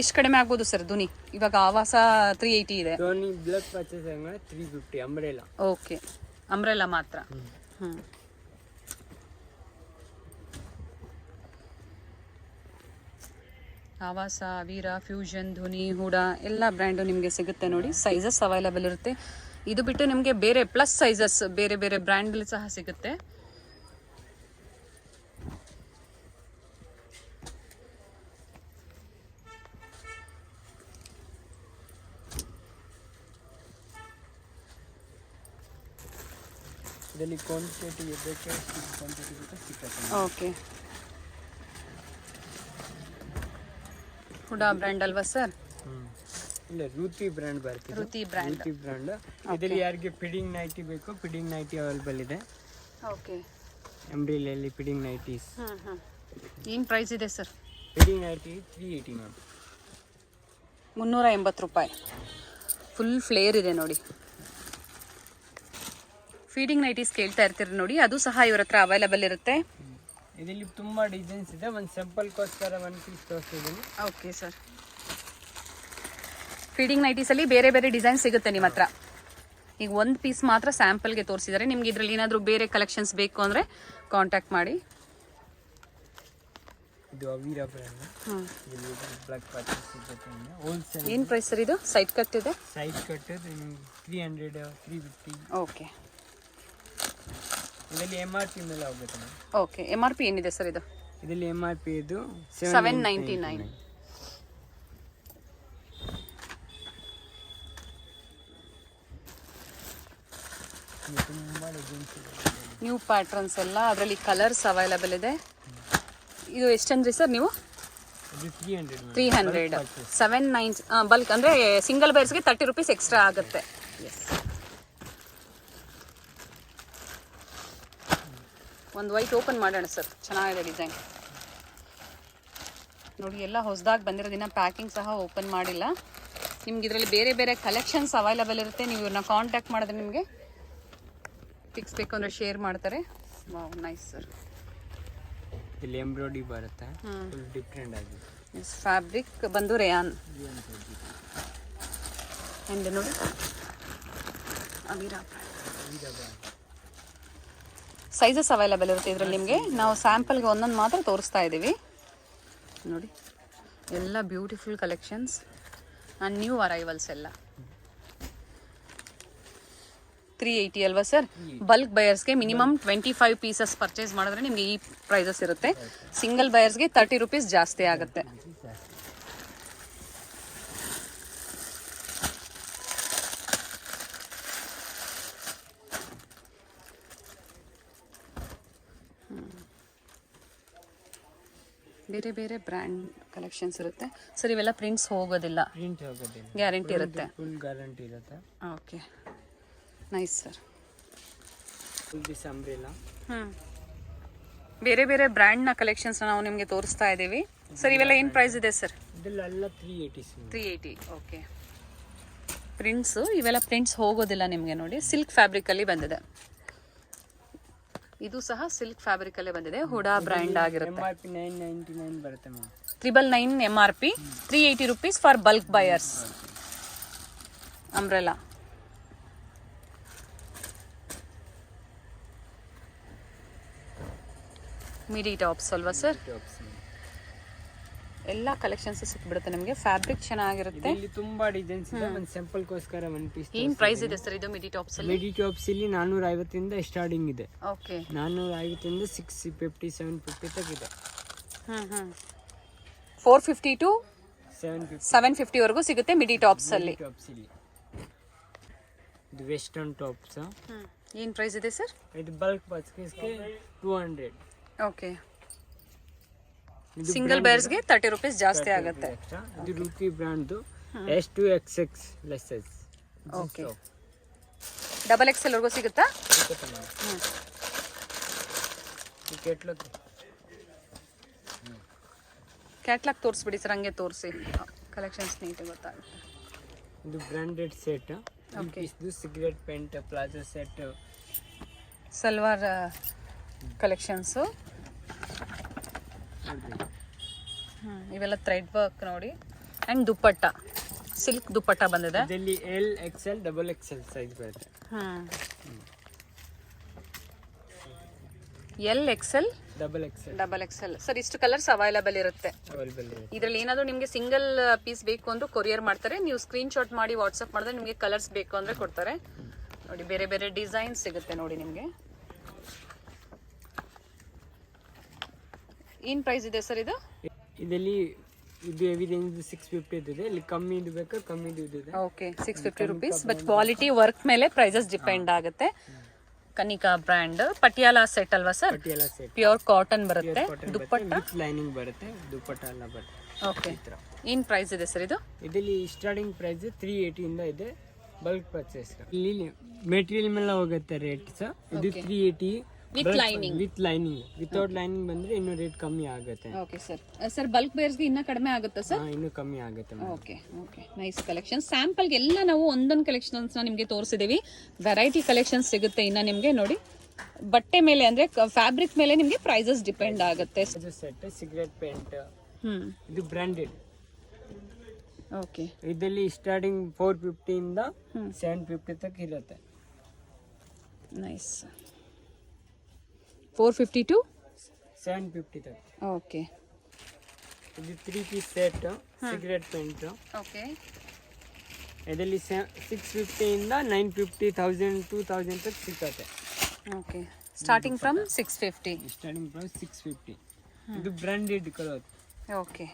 ಎಷ್ಟು ಕಡಿಮೆ ಆಗ್ಬೋದು ಸರ್ ಧ್ವನಿ? ಇವಾಗ ಆವಾಸ 380 ಇದೆ. ಧ್ವನಿ ಬಲ್ಕ್ ಪರ್ಚೇಸ್ ಅಂದರೆ 350 ಅಂಬ್ರೆಲಾ. ಓಕೆ, ಅಂಬ್ರೆಲಾ ಮಾತ್ರ. ಆವಾಸ, ವೀರ, ಫ್ಯೂಷನ್, ಧ್ವನಿ, ಹೂಡಾ ಎಲ್ಲ ಬ್ರ್ಯಾಂಡು ನಿಮಗೆ ಸಿಗುತ್ತೆ ನೋಡಿ. ಸೈಜಸ್ ಅವೈಲಬಲ್ ಇರುತ್ತೆ. ಇದು ಬಿಟ್ಟು ನಿಮಗೆ ಬೇರೆ ಪ್ಲಸ್ ಸೈಜಸ್ ಬೇರೆ ಬೇರೆ ಬ್ರ್ಯಾಂಡಲ್ಲಿ ಸಹ ಸಿಗುತ್ತೆ. ಇದರಲ್ಲಿ ಕ್ವಾಂಟಿಟಿ ಇರಬೇಕು, ಕ್ವಾಂಟಿಟಿ ಸಿಗುತ್ತೆ. ಓಕೆ. ಹುಡಾ ಬ್ರ್ಯಾಂಡ್ ಅಲ್ವಾ ಸರ್? ಇಲ್ಲ, ರೂತಿ ಬ್ರ್ಯಾಂಡ್ ಬರುತ್ತೆ. ರೂತಿ ಬ್ರ್ಯಾಂಡ್. ಇದರಲ್ಲಿ ಯಾರಿಗೆ ಫಿಡಿಂಗ್ ನೈಟಿ ಬೇಕು, ಫಿಡಿಂಗ್ ನೈಟಿ ಅವೈಲೇಬಲ್ ಇದೆ. ಓಕೆ. ಎಂಬ್ರಿಲಲ್ಲಿ ಫಿಡಿಂಗ್ ನೈಟೀಸ್. ಏನು ಪ್ರೈಸ್ ಇದೆ ಸರ್? Feeding nighty 380 ma'am. 380 ರೂಪಾಯಿ. ಫುಲ್ ಫ್ಲೇರ್ ಇದೆ ನೋಡಿ. ಫೀಡಿಂಗ್ ನೈಟೀಸ್ ಕೇಳ್ತಾ ಇರ್ತೀರಿ ನೋಡಿ, ಅದು ಸಹ ಇವ್ರ ಹತ್ರ ಅವೈಲಬಲ್ ಇರುತ್ತೆ. ಇದರಲ್ಲಿ ತುಂಬ ಡಿಸೈನ್ಸ್ ಇದೆ. ಒಂದು ಸಿಂಪಲ್ಗೋಸ್ಕರ 1 ಪೀಸ್ ತೋರಿಸ್ತಿದ್ದೀನಿ. Okay sir. ಫೀಡಿಂಗ್ ನೈಟೀಸಲ್ಲಿ ಬೇರೆ ಬೇರೆ ಡಿಸೈನ್ ಸಿಗುತ್ತೆ ನಿಮ್ಮ ಹತ್ರ. ಈಗ ಒಂದು ಪೀಸ್ ಮಾತ್ರ ಸ್ಯಾಂಪಲ್ಗೆ ತೋರಿಸಿದ್ದಾರೆ. ನಿಮ್ಗೆ ಇದರಲ್ಲಿ ಏನಾದರೂ ಬೇರೆ ಕಲೆಕ್ಷನ್ಸ್ ಬೇಕು ಅಂದರೆ ಕಾಂಟ್ಯಾಕ್ಟ್ ಮಾಡಿ. ಇದು ಅವೀರಾ ಬ್ರ್ಯಾಂಡ್. ಇಲ್ಲಿ ಬ್ಲಾಕ್ ಪರ್ಚೇಸ್ ಸಿಗುತ್ತೆ. ಹೋಲ್ಸೇಲ್. ಏನು ಪ್ರೈಸ್ ಸರ್ ಇದು? ಸೈಡ್ ಕಟ್ ಇದೆ. Side cut 300 350. ಓಕೆ. ಇದರಲ್ಲಿ MRP ಮೇಲೆ ಹೋಗುತ್ತೆ. ಓಕೆ. MRP ಏನಿದೆ ಸರ್ ಇದು? ಇದರಲ್ಲಿ MRP ಇದು 799. ನ್ಯೂ ಪ್ಯಾಟ್ರನ್ಸ್ ಎಲ್ಲ ಅದರಲ್ಲಿ ಕಲರ್ಸ್ ಅವೈಲಬಲ್ ಇದೆ. ಇದು ಎಷ್ಟಂದ್ರಿ ಸರ್ ನೀವು? 300. 790 ಬಲ್ಕ್ ಅಂದರೆ ಸಿಂಗಲ್ ಬೈರ್ಸ್ಗೆ 30 ರೂಪೀಸ್ ಎಕ್ಸ್ಟ್ರಾ ಆಗುತ್ತೆ. ಎಸ್. ಒಂದು ವೈಟ್ ಓಪನ್ ಮಾಡೋಣ ಸರ್, ಚೆನ್ನಾಗಿದೆ ಡಿಸೈನ್ ನೋಡಿ. ಎಲ್ಲ ಹೊಸದಾಗಿ ಬಂದಿರೋದಿನ ಪ್ಯಾಕಿಂಗ್ ಸಹ ಓಪನ್ ಮಾಡಿಲ್ಲ. ನಿಮ್ಗೆ ಇದರಲ್ಲಿ ಬೇರೆ ಬೇರೆ ಕಲೆಕ್ಷನ್ಸ್ ಅವೈಲಬಲ್ ಇರುತ್ತೆ. ನೀವು ಇವ್ರನ್ನ ಕಾಂಟ್ಯಾಕ್ಟ್ ಮಾಡಿದ್ರೆ ನಿಮಗೆ ಪಿಕ್ಸ್ ಬೇಕು ಅಂದರೆ ಶೇರ್ ಮಾಡ್ತಾರೆ. Wow, nice sir. ಇಲ್ಲಿ ಎಂಬ್ರಾಯ್ಡ್ರಿ ಬರುತ್ತೆ, ಫುಲ್ ಡಿಫ್ರೆಂಟ್ ಆಗಿದೆ. ಎಸ್, ಫ್ಯಾಬ್ರಿಕ್ ಬಂದು ರೇಯಾನ್. ಆ್ಯಂಡ್ ನೋಡಿ ಅವೀರಾ ಸೈಜಸ್ ಅವೈಲಬಲ್ ಇರುತ್ತೆ ಇದರಲ್ಲಿ ನಿಮಗೆ. ನಾವು ಸ್ಯಾಂಪಲ್ಗೆ ಒಂದೊಂದು ಮಾತ್ರ ತೋರಿಸ್ತಾ ಇದ್ದೀವಿ ನೋಡಿ. ಎಲ್ಲ beautiful collections and new arrivals ಎಲ್ಲ. 380 ಅಲ್ವಾ ಸರ್? ಬಲ್ಕ್ ಬಯರ್ಸ್ಗೆ ಮಿನಿಮಮ್ 25 ಪೀಸಸ್ ಪರ್ಚೇಸ್ ಮಾಡಿದ್ರೆ ನಿಮಗೆ ಈ ಪ್ರೈಸಸ್ ಇರುತ್ತೆ. ಸಿಂಗಲ್ ಬಯರ್ಸ್ಗೆ 30 ರುಪೀಸ್ ಜಾಸ್ತಿ ಆಗುತ್ತೆ. ಬೇರೆ ಬೇರೆ ಬ್ರ್ಯಾಂಡ್ ಕಲೆಕ್ಷನ್ಸ್ ಇರುತ್ತೆ ಸರ್. ಇವೆಲ್ಲ ಪ್ರಿಂಟ್ಸ್ ಹೋಗೋದಿಲ್ಲ, ಪ್ರಿಂಟ್ ಹೋಗೋದಿಲ್ಲ, ಗ್ಯಾರಂಟಿ ಇರುತ್ತೆ. ಫುಲ್ ಗ್ಯಾರಂಟಿ ಇರುತ್ತೆ. Okay, nice sir. Full this umbrella. ಬೇರೆ ಬೇರೆ ಬ್ರ್ಯಾಂಡ್ನ ಕಲೆಕ್ಷನ್ಸ್ನ ನಾವು ನಿಮಗೆ ತೋರಿಸ್ತಾ ಇದ್ದೀವಿ ಸರ್. ಇವೆಲ್ಲ ಏನು ಪ್ರೈಸ್ ಇದೆ ಸರ್? ಇದೆಲ್ಲ 380. ಓಕೆ. ಪ್ರಿಂಟ್ಸು, ಇವೆಲ್ಲ ಪ್ರಿಂಟ್ಸ್ ಹೋಗೋದಿಲ್ಲ ನಿಮಗೆ ನೋಡಿ. ಸಿಲ್ಕ್ ಫ್ಯಾಬ್ರಿಕಲ್ಲಿ ಬಂದಿದೆ. ಇದು ಸಹ ಸಿಲ್ಕ್ ಫ್ಯಾಬ್ರಿಕಲ್ಲೇ ಬಂದಿದೆ. ಹುಡಾ ಬ್ರ್ಯಾಂಡ್ ಆಗಿರುತ್ತೆ. MRP 999 ಬರುತ್ತೆ ma'am. 999 MRP, 380 rupees for bulk buyers. Umbrella. ಮಿಡಿ ಟಾಪ್ಸ್ ಅಲ್ವಾ ಸರ್? ಎಲ್ಲ ಕಲೆಕ್ಷನ್ಸ್ ಸಿಕ್ಬಿಡುತ್ತೆ ನಿಮಗೆ. ಫ್ಯಾಬ್ರಿಕ್ ಚೆನ್ನಾಗಿರುತ್ತೆ. ಇಲ್ಲಿ ತುಂಬಾ ಡಿಸೈನ್ಸ್ ಇದೆ. ಒಂದು ಸಿಂಪಲ್ ಗೋಸ್ಕರ ಒಂದು ಪೀಸ್. ಏನು ಪ್ರೈಸ್ ಇದೆ ಸರ್ ಇದು ಮಿಡಿ ಟಾಪ್ಸ್ ಅಲ್ಲಿ? ಮಿಡಿ ಟಾಪ್ಸ್ ಇಲ್ಲಿ 450 ಇಂದ ಸ್ಟಾರ್ಟಿಂಗ್ ಇದೆ. ಓಕೆ. 450 ಇಂದ 650 750 ತನಕ ಇದೆ. 450 ಟು 750 ವರೆಗೂ ಸಿಗುತ್ತೆ ಮಿಡಿ ಟಾಪ್ಸ್ ಅಲ್ಲಿ. ಟಾಪ್ಸ್ ಇಲ್ಲಿ ಇದು ವೆಸ್ಟರ್ನ್ ಟಾಪ್ಸ್. ಏನು ಪ್ರೈಸ್ ಇದೆ ಸರ್? ಇದು ಬಲ್ಕ್ ಪರ್ಚೇಸ್ಗೆ 200. ಓಕೆ. ಸಿಂಗಲ್ ಬೇರ್ಸ್ಗೆ 30 ರುಪೀಸ್ ಜಾಸ್ತಿ ಆಗುತ್ತೆ. ಇದು ರೂಪಿ ಬ್ರ್ಯಾಂಡ್ದು S2 XX ಲೆಸ್ ಸೈಜ್. ಓಕೆ. ಡಬಲ್ XL ವರೆಗೂ ಸಿಗುತ್ತಾ? ಕ್ಯಾಟ್ಲಾಗ್ ತೋರಿಸ್ಬಿಡಿ ಸರ್, ಹಂಗೆ ತೋರಿಸಿ. ಕಲೆಕ್ಷನ್ಸ್ ನೀಟಾಗಿ ಗೊತ್ತಾಗುತ್ತೆ. ಇದು ಬ್ರ್ಯಾಂಡೆಡ್ ಸೆಟ್. ಇದು ಸಿಗರೇಟ್ ಪೆಂಟ್ ಪ್ಲಾಜೋ ಸೆಟ್. ಸಲ್ವಾರ್ ಕಲೆಕ್ಷನ್ಸು. ಇವೆಲ್ಲ ಥ್ರೆಡ್ ವರ್ಕ್ ನೋಡಿ. ಆ್ಯಂಡ್ ದುಪ್ಪಟ್ಟ, ಸಿಲ್ಕ್ ದುಪ್ಪಟ್ಟ ಬಂದಿದೆ. ಇದರಲ್ಲಿ L XL XXL ಸೈಜ್ ಬರುತ್ತೆ. L XL XXL sir. ಇಷ್ಟು ಕಲರ್ಸ್ ಅವೈಲಬಲ್ ಇರುತ್ತೆ. ಇದರಲ್ಲಿ ಏನಾದರೂ ನಿಮಗೆ ಸಿಂಗಲ್ ಪೀಸ್ ಬೇಕು ಅಂದ್ರೂ ಕೊರಿಯರ್ ಮಾಡ್ತಾರೆ. ನೀವು ಸ್ಕ್ರೀನ್ ಶಾಟ್ ಮಾಡಿ ವಾಟ್ಸಪ್ ಮಾಡಿದ್ರೆ ನಿಮಗೆ ಕಲರ್ಸ್ ಬೇಕು ಅಂದರೆ ಕೊಡ್ತಾರೆ ನೋಡಿ. ಬೇರೆ ಬೇರೆ ಡಿಸೈನ್ ಸಿಗುತ್ತೆ ನೋಡಿ ನಿಮಗೆ. ಏನು ಪ್ರೈಸ್ ಇದೆ ಸರ್ ಇದು? ಇದರಲ್ಲಿ ಇದು ಎವಿಡೆನ್ಸ್ 650 ಇದೆ. ಇಲ್ಲಿ ಕಮ್ಮಿ ಇದು ಬೇಕು, ಕಮ್ಮಿ ಇದು ಇದೆ. Okay, 650 rupees. But quality work ಮೇಲೆ ಪ್ರೈಸಸ್ ಡಿಪೆಂಡ್ ಆಗುತ್ತೆ. ಕನಿಕಾ ಬ್ರ್ಯಾಂಡ್ ಪಟಿಯಾಲಾ ಸೆಟ್ ಅಲ್ವಾ sir? Patiala set pure cotton ಬರುತ್ತೆ. ದುಪ್ಪಟ್ಟ ವಿತ್ ಲೈನಿಂಗ್ ಬರುತ್ತೆ. ದುಪ್ಪಟ್ಟ ಎಲ್ಲ ಬರುತ್ತೆ. ಓಕೆ. ಏನು ಪ್ರೈಸ್ ಇದೆ ಸರ್ ಇದು? ಇದರಲ್ಲಿ ಸ್ಟಾರ್ಟಿಂಗ್ ಪ್ರೈಸ್ 380 ಇಂದ ಇದೆ ಬಲ್ಕ್ ಪರ್ಚೇಸ್. ಇಲ್ಲಿ ಮೆಟೀರಿಯಲ್ ಮೇಲೆ ಹೋಗುತ್ತೆ ರೇಟ್ ಸರ್. ಇದು 380 ವಿತ್ ಲೈನಿಂಗ್. ವಿತೌಟ್ ಲೈನಿಂಗ್ ಬಂದ್ರೆ ಇನ್ನೂ ರೇಟ್ ಕಮ್ಮಿ ಆಗುತ್ತೆ. Okay sir. ಸರ್ ಬಲ್ಕ್ ಬೇರ್ಸ್ಗೆ ಇನ್ನೂ ಕಡಿಮೆ ಆಗುತ್ತಾ ಸರ್? ಇನ್ನೂ ಕಮ್ಮಿ ಆಗುತ್ತೆ. ಓಕೆ. Nice collection. ಸ್ಯಾಂಪಲ್ಗೆ ಎಲ್ಲ ನಾವು ಒಂದೊಂದು ಕಲೆಕ್ಷನ್ಸ್ನ ನಿಮಗೆ ತೋರಿಸಿದ್ದೀವಿ. ವೆರೈಟಿ ಕಲೆಕ್ಷನ್ಸ್ ಸಿಗುತ್ತೆ ಇನ್ನು ನಿಮಗೆ ನೋಡಿ. ಬಟ್ಟೆ ಮೇಲೆ ಅಂದರೆ ಫ್ಯಾಬ್ರಿಕ್ ಮೇಲೆ ನಿಮಗೆ ಪ್ರೈಸಸ್ ಡಿಪೆಂಡ್ ಆಗುತ್ತೆ. Set cigarette paint. ಇದು ಬ್ರ್ಯಾಂಡೆಡ್. ಓಕೆ. ಇದರಲ್ಲಿ ಸ್ಟಾರ್ಟಿಂಗ್ 450 ಇಂದ 750 ತನಕ ಇರುತ್ತೆ. ನೈಸ್. 450 ಟು 750 ತನಕ. ಓಕೆ. ಇದು 3 piece set cigarette pant. Okay. ಇದರಲ್ಲಿ 650 ಇಂದ 950 1000 2000 ತನಕ ಸಿಗುತ್ತೆ. Okay. Starting from 650. Starting price 650. ಇದು ಬ್ರ್ಯಾಂಡೆಡ್ ಕಲರ್. ಓಕೆ.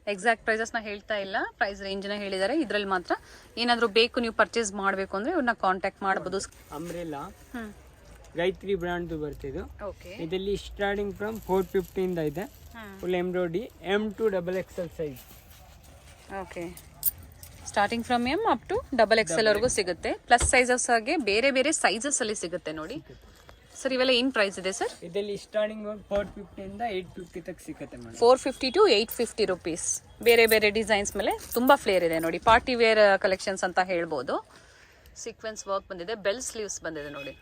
ಎಕ್ಸಾಕ್ಟ್ ಪ್ರೈಸಸ್ನ ಹೇಳ್ತಾ ಇಲ್ಲ, ಪ್ರೈಸ್ ರೇಂಜ್ನ ಹೇಳಿದ್ದಾರೆ. ಇದರಲ್ಲಿ ಮಾತ್ರ ಏನಾದರೂ ಬೇಕು ನೀವು ಪರ್ಚೇಸ್ ಮಾಡಬೇಕು ಅಂದರೆ ಇವ್ರನ್ನ ಕಾಂಟ್ಯಾಕ್ಟ್ ಮಾಡ್ಬೋದು. ಅಂಬ್ರೆಲಾ ಗಾಯತ್ರಿ ಬ್ರ್ಯಾಂಡ್ ಬರ್ತಿದ್ದು. ಓಕೆ. ಇದರಲ್ಲಿ ಸ್ಟಾರ್ಟಿಂಗ್ ಫ್ರಮ್ 450 ಇಂದ ಇದೆ. Full embroidery M2 XXL size. Okay. Starting from M up to XXL ವರೆಗೂ ಸಿಗುತ್ತೆ. ಪ್ಲಸ್ ಸೈಜಸ್ ಆಗಿ ಬೇರೆ ಬೇರೆ ಸೈಜಸ್ ಅಲ್ಲಿ ಸಿಗುತ್ತೆ ನೋಡಿ ಸರ್. ಇವೆಲ್ಲ ಏನು ಪ್ರೈಸ್ ಇದೆ ಸರ್? ಇದರಲ್ಲಿ ಸ್ಟಾರ್ಟಿಂಗ್ 450 ಇಂದ 850 ತನಕ ಸಿಗುತ್ತೆ ಮೇಡಮ್. 450 to 850 rupees. ಬೇರೆ ಬೇರೆ ಡಿಸೈನ್ಸ್ ಮೇಲೆ ತುಂಬ ಫ್ಲೇರ್ ಇದೆ ನೋಡಿ. ಪಾರ್ಟಿ ವೇರ್ ಕಲೆಕ್ಷನ್ಸ್ ಅಂತ ಹೇಳ್ಬೋದು. ಸೀಕ್ವೆನ್ಸ್ ವರ್ಕ್ ಬಂದಿದೆ. ಬೆಲ್ ಸ್ಲೀವ್ಸ್ ಬಂದಿದೆ ನೋಡಿ.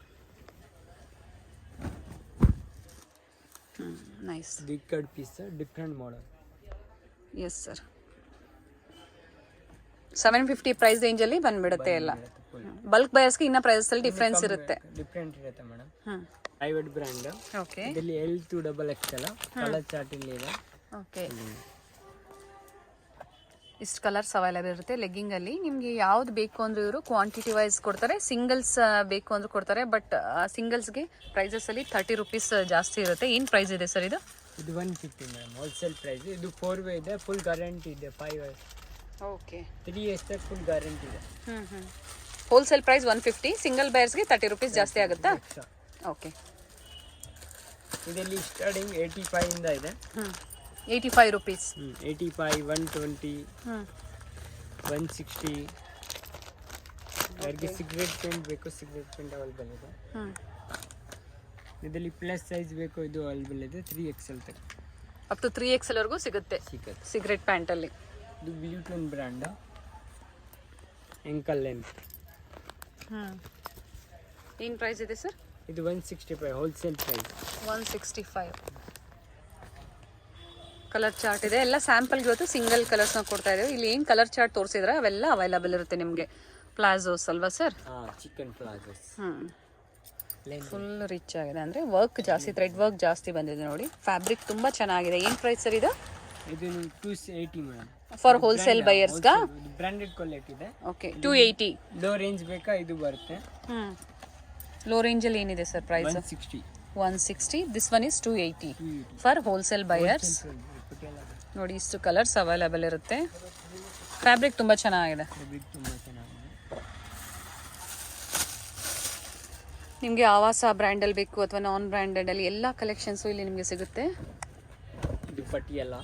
ನೈಸ್. ದಿಕ್ಕಡ್ piece different model. Yes sir. 750 price ರೇಂಜಲ್ಲಿ ಬಂದ್ಬಿಡುತ್ತೆ ಎಲ್ಲ. ಬಲ್ಕ್ ಬಯರ್ಸ್ಗೆ ಇನ್ನ ಪ್ರೈಸಸ್ ಅಲ್ಲಿ ಡಿಫರೆನ್ಸ್ ಇರುತ್ತೆ. ಡಿಫರೆಂಟ್ ಇರುತ್ತೆ ಮೇಡಮ್. Private brand. ಓಕೆ. ಇದರಲ್ಲಿ L2 XXL ಕಲರ್ ಚಾರ್ಟ್ ಇಲ್ಲಿ ಇದೆ. ಓಕೆ. ಇಷ್ಟು ಕಲರ್ಸ್ ಅವೈಲೇಬಲ್ ಇರುತ್ತೆ ಲೆಗ್ಗಿಂಗಲ್ಲಿ. ನಿಮಗೆ ಯಾವ್ದು ಬೇಕು ಅಂದ್ರೆ ಇವರು ಕ್ವಾಂಟಿಟಿ ವೈಸ್ ಕೊಡ್ತಾರೆ, ಸಿಂಗಲ್ಸ್ ಬೇಕು ಅಂದ್ರೆ ಕೊಡ್ತಾರೆ. ಬಟ್ ಸಿಂಗಲ್ಸ್ಗೆ ಪ್ರೈಸಸಲ್ಲಿ 30 ರುಪೀಸ್ ಜಾಸ್ತಿ ಇರುತ್ತೆ. ಏನು ಪ್ರೈಸ್ ಇದೆ ಸರ್ ಇದು? ಇದು 150 ಮೇಡಮ್ ಹೋಲ್ಸೇಲ್ ಪ್ರೈಸ್. ಇದು 4 ವೇ ಇದೆ, ಫುಲ್ ಗ್ಯಾರಂಟಿ ಇದೆ. 5 ಇಯರ್ಸ್, ಓಕೆ, 3 ಇಯರ್ಸ್ ತನಕ ಫುಲ್ ಗ್ಯಾರಂಟಿ ಇದೆ. ಹೋಲ್ಸೇಲ್ ಪ್ರೈಸ್ 150, ಸಿಂಗಲ್ ಬೈರ್ಸ್ಗೆ 30 ರುಪೀಸ್ ಜಾಸ್ತಿ ಆಗುತ್ತಾ? ಓಕೆ. ಇದರಲ್ಲಿ ಸ್ಟಾರ್ಟಿಂಗ್ 85 ಇಂದ ಇದೆ. 85 ರುಪೀಸ್. 85, 120, 160. ಯಾರಿಗೆ ಸಿಗರೇಟ್ ಪೇಂಟ್ ಬೇಕು, ಸಿಗರೇಟ್ ಪೇಂಟ್ ಅವೈಲೇಬಲ್ ಇದೆ. ಇದರಲ್ಲಿ ಪ್ಲಸ್ ಸೈಜ್ ಬೇಕು, ಇದು ಅವೈಲೇಬಲ್ ಇದೆ. 3XL ತನಕ, ಅಪ್ ಟು 3XL ವರೆಗೂ ಸಿಗುತ್ತೆ ಸಿಗರೇಟ್ ಪ್ಯಾಂಟಲ್ಲಿ. ಇದು ಬ್ಯೂಟನ್ ಬ್ರ್ಯಾಂಡ್, ಎಂಕಲ್ ಲೆಂತ್. ಏನು ಪ್ರೈಸ್ ಇದೆ ಸರ್? ಇದು 165 ಹೋಲ್ಸೇಲ್ ಪ್ರೈಸ್. 165. ಕಲರ್ ಚಾರ್ಟ್ ಇದೆ. ಎಲ್ಲ ಸ್ಯಾಂಪಲ್ಗೆ ಇವತ್ತು ಸಿಂಗಲ್ ಕಲರ್ಸ್ನ ಕೊಡ್ತಾ ಇದ್ದೀವಿ. ಇಲ್ಲಿ ಏನು ಕಲರ್ ಚಾರ್ಟ್ ತೋರಿಸಿದ್ರೆ ಅವೆಲ್ಲ ಅವೈಲೇಬಲ್ ಇರುತ್ತೆ ನಿಮಗೆ. ಪ್ಲಾಜೋಸ್ ಅಲ್ವಾ sir? Chicken palazzos. Full rich ಆಗಿದೆ, ಅಂದರೆ ವರ್ಕ್ ಜಾಸ್ತಿ, ಥ್ರೆಡ್ ವರ್ಕ್ ಜಾಸ್ತಿ ಬಂದಿದೆ ನೋಡಿ. ಫ್ಯಾಬ್ರಿಕ್ ತುಂಬ ಚೆನ್ನಾಗಿದೆ. ಏನು ಪ್ರೈಸ್ ಸರ್ ಇದು? ಇದು 280 ಮೇಡಮ್. ಫಾರ್ ಹೋಲ್ಸೇಲ್ ಬೈಯರ್ಸ್ಗಾ? ಬ್ರಾಂಡೆಡ್ ಕ್ವಾಲಿಟಿ ಇದೆ. ಓಕೆ, 280. ಲೋ ರೇಂಜ್ ಬೇಕಾ ಇದು ಬರುತ್ತೆ. ಲೋ ರೇಂಜಲ್ಲಿ ಏನಿದೆ sir price? 160. 160. This one is 280 for wholesale buyers. ನೋಡಿ, ಇಷ್ಟು ಕಲರ್ಸ್ ಅವೈಲೇಬಲ್ ಇರುತ್ತೆ. ಫ್ಯಾಬ್ರಿಕ್ ತುಂಬ ಚೆನ್ನಾಗಿದೆ. ನಿಮಗೆ ಆವಾಸ ಬ್ರ್ಯಾಂಡಲ್ಲಿ ಬೇಕು ಅಥವಾ ನಾನ್ ಬ್ರ್ಯಾಂಡೆಡಲ್ಲಿ ಎಲ್ಲ ಕಲೆಕ್ಷನ್ಸು ಇಲ್ಲಿ ನಿಮಗೆ ಸಿಗುತ್ತೆ. ಇದು ಪಟಿಯಲ್ಲ.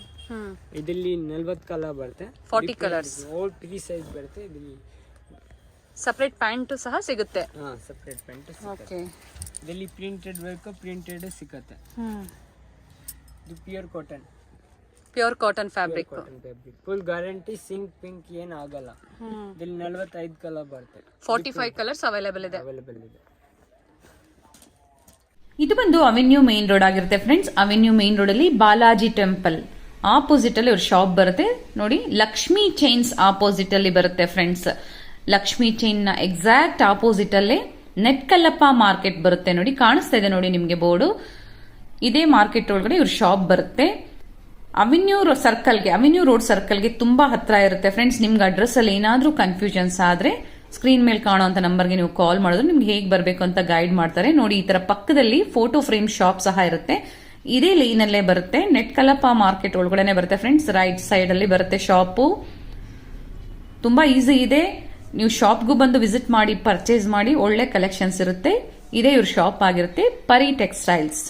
ಇದರಲ್ಲಿ 40 ಕಲರ್ ಬರುತ್ತೆ, 40 ಕಲರ್ಸ್. ಓಲ್ಡ್ 3 ಸೈಜ್ ಬರುತ್ತೆ. ಇದರಲ್ಲಿ ಸಪ್ರೇಟ್ ಪ್ಯಾಂಟು ಸಹ ಸಿಗುತ್ತೆ. Separate pant. ಓಕೆ, ಇದರಲ್ಲಿ ಪ್ರಿಂಟೆಡ್ ಬೇಕು, ಪ್ರಿಂಟೆಡ್ ಸಿಗುತ್ತೆ. ಇದು pure cotton. Pure cotton fabric, full guarantee. ಸಿಂಕ್ ಪಿಂಕ್ ಏನು ಆಗಲ್ಲ. ಇದರಲ್ಲಿ 45 ಕಲರ್ ಬರುತ್ತೆ. 45 ಕಲರ್ಸ್ ಅವೈಲೇಬಲ್ ಇದೆ. ಇದು ಬಂದು ಅವೆನ್ಯೂ ಮೇನ್ ರೋಡ್ ಆಗಿರುತ್ತೆ ಫ್ರೆಂಡ್ಸ್. ಅವೆನ್ಯೂ ಮೇನ್ ರೋಡ್ ಅಲ್ಲಿ ಬಾಲಾಜಿ ಟೆಂಪಲ್ ಆಪೋಸಿಟ್ ಅಲ್ಲಿ ಇವ್ರ ಶಾಪ್ ಬರುತ್ತೆ ನೋಡಿ. ಲಕ್ಷ್ಮಿ ಚೈನ್ಸ್ ಆಪೋಸಿಟ್ ಅಲ್ಲಿ ಬರುತ್ತೆ ಫ್ರೆಂಡ್ಸ್. ಲಕ್ಷ್ಮಿ ಚೈನ್ ನ ಎಕ್ಸಾಕ್ಟ್ ಆಪೋಸಿಟ್ ಅಲ್ಲೇ ನೆಟ್ಕಲ್ಲಪ್ಪ ಮಾರ್ಕೆಟ್ ಬರುತ್ತೆ ನೋಡಿ. ಕಾಣಿಸ್ತಾ ಇದೆ ನೋಡಿ ನಿಮ್ಗೆ ಬೋರ್ಡು. ಇದೇ ಮಾರ್ಕೆಟ್ ಒಳಗಡೆ ಇವ್ರ ಶಾಪ್ ಬರುತ್ತೆ. ಅವೆನ್ಯೂ ರೋಡ್ ಸರ್ಕಲ್ಗೆ ತುಂಬಾ ಹತ್ರ ಇರುತ್ತೆ ಫ್ರೆಂಡ್ಸ್. ನಿಮ್ಗೆ ಅಡ್ರೆಸ್ ಅಲ್ಲಿ ಏನಾದ್ರೂ ಕನ್ಫ್ಯೂಷನ್ಸ್ ಆದ್ರೆ ಸ್ಕ್ರೀನ್ ಮೇಲೆ ಕಾಣುವಂತ ನಂಬರ್ಗೆ ನೀವು ಕಾಲ್ ಮಾಡಿದ್ರೆ ನಿಮ್ಗೆ ಹೇಗೆ ಬರಬೇಕು ಅಂತ ಗೈಡ್ ಮಾಡ್ತಾರೆ ನೋಡಿ. ಈ ತರ ಪಕ್ಕದಲ್ಲಿ ಫೋಟೋ ಫ್ರೇಮ್ ಶಾಪ್ ಸಹ ಇರುತ್ತೆ. ಇದೇ ಲೈನ್ ಅಲ್ಲೇ ಬರುತ್ತೆ. ನೆಟ್ಕಲ್ಲಪ್ಪ ಮಾರ್ಕೆಟ್ ಒಳಗಡೆ ಬರುತ್ತೆ ಫ್ರೆಂಡ್ಸ್. ರೈಟ್ ಸೈಡ್ ಅಲ್ಲಿ ಬರುತ್ತೆ ಶಾಪು. ತುಂಬಾ ಈಸಿ ಇದೆ. ನೀವು ಶಾಪ್ಗೂ ಬಂದು ವಿಸಿಟ್ ಮಾಡಿ, ಪರ್ಚೇಸ್ ಮಾಡಿ. ಒಳ್ಳೆ ಕಲೆಕ್ಷನ್ಸ್ ಇರುತ್ತೆ. ಇದೇ ಇವ್ರ ಶಾಪ್ ಆಗಿರುತ್ತೆ, ಪರಿ ಟೆಕ್ಸ್ಟೈಲ್ಸ್.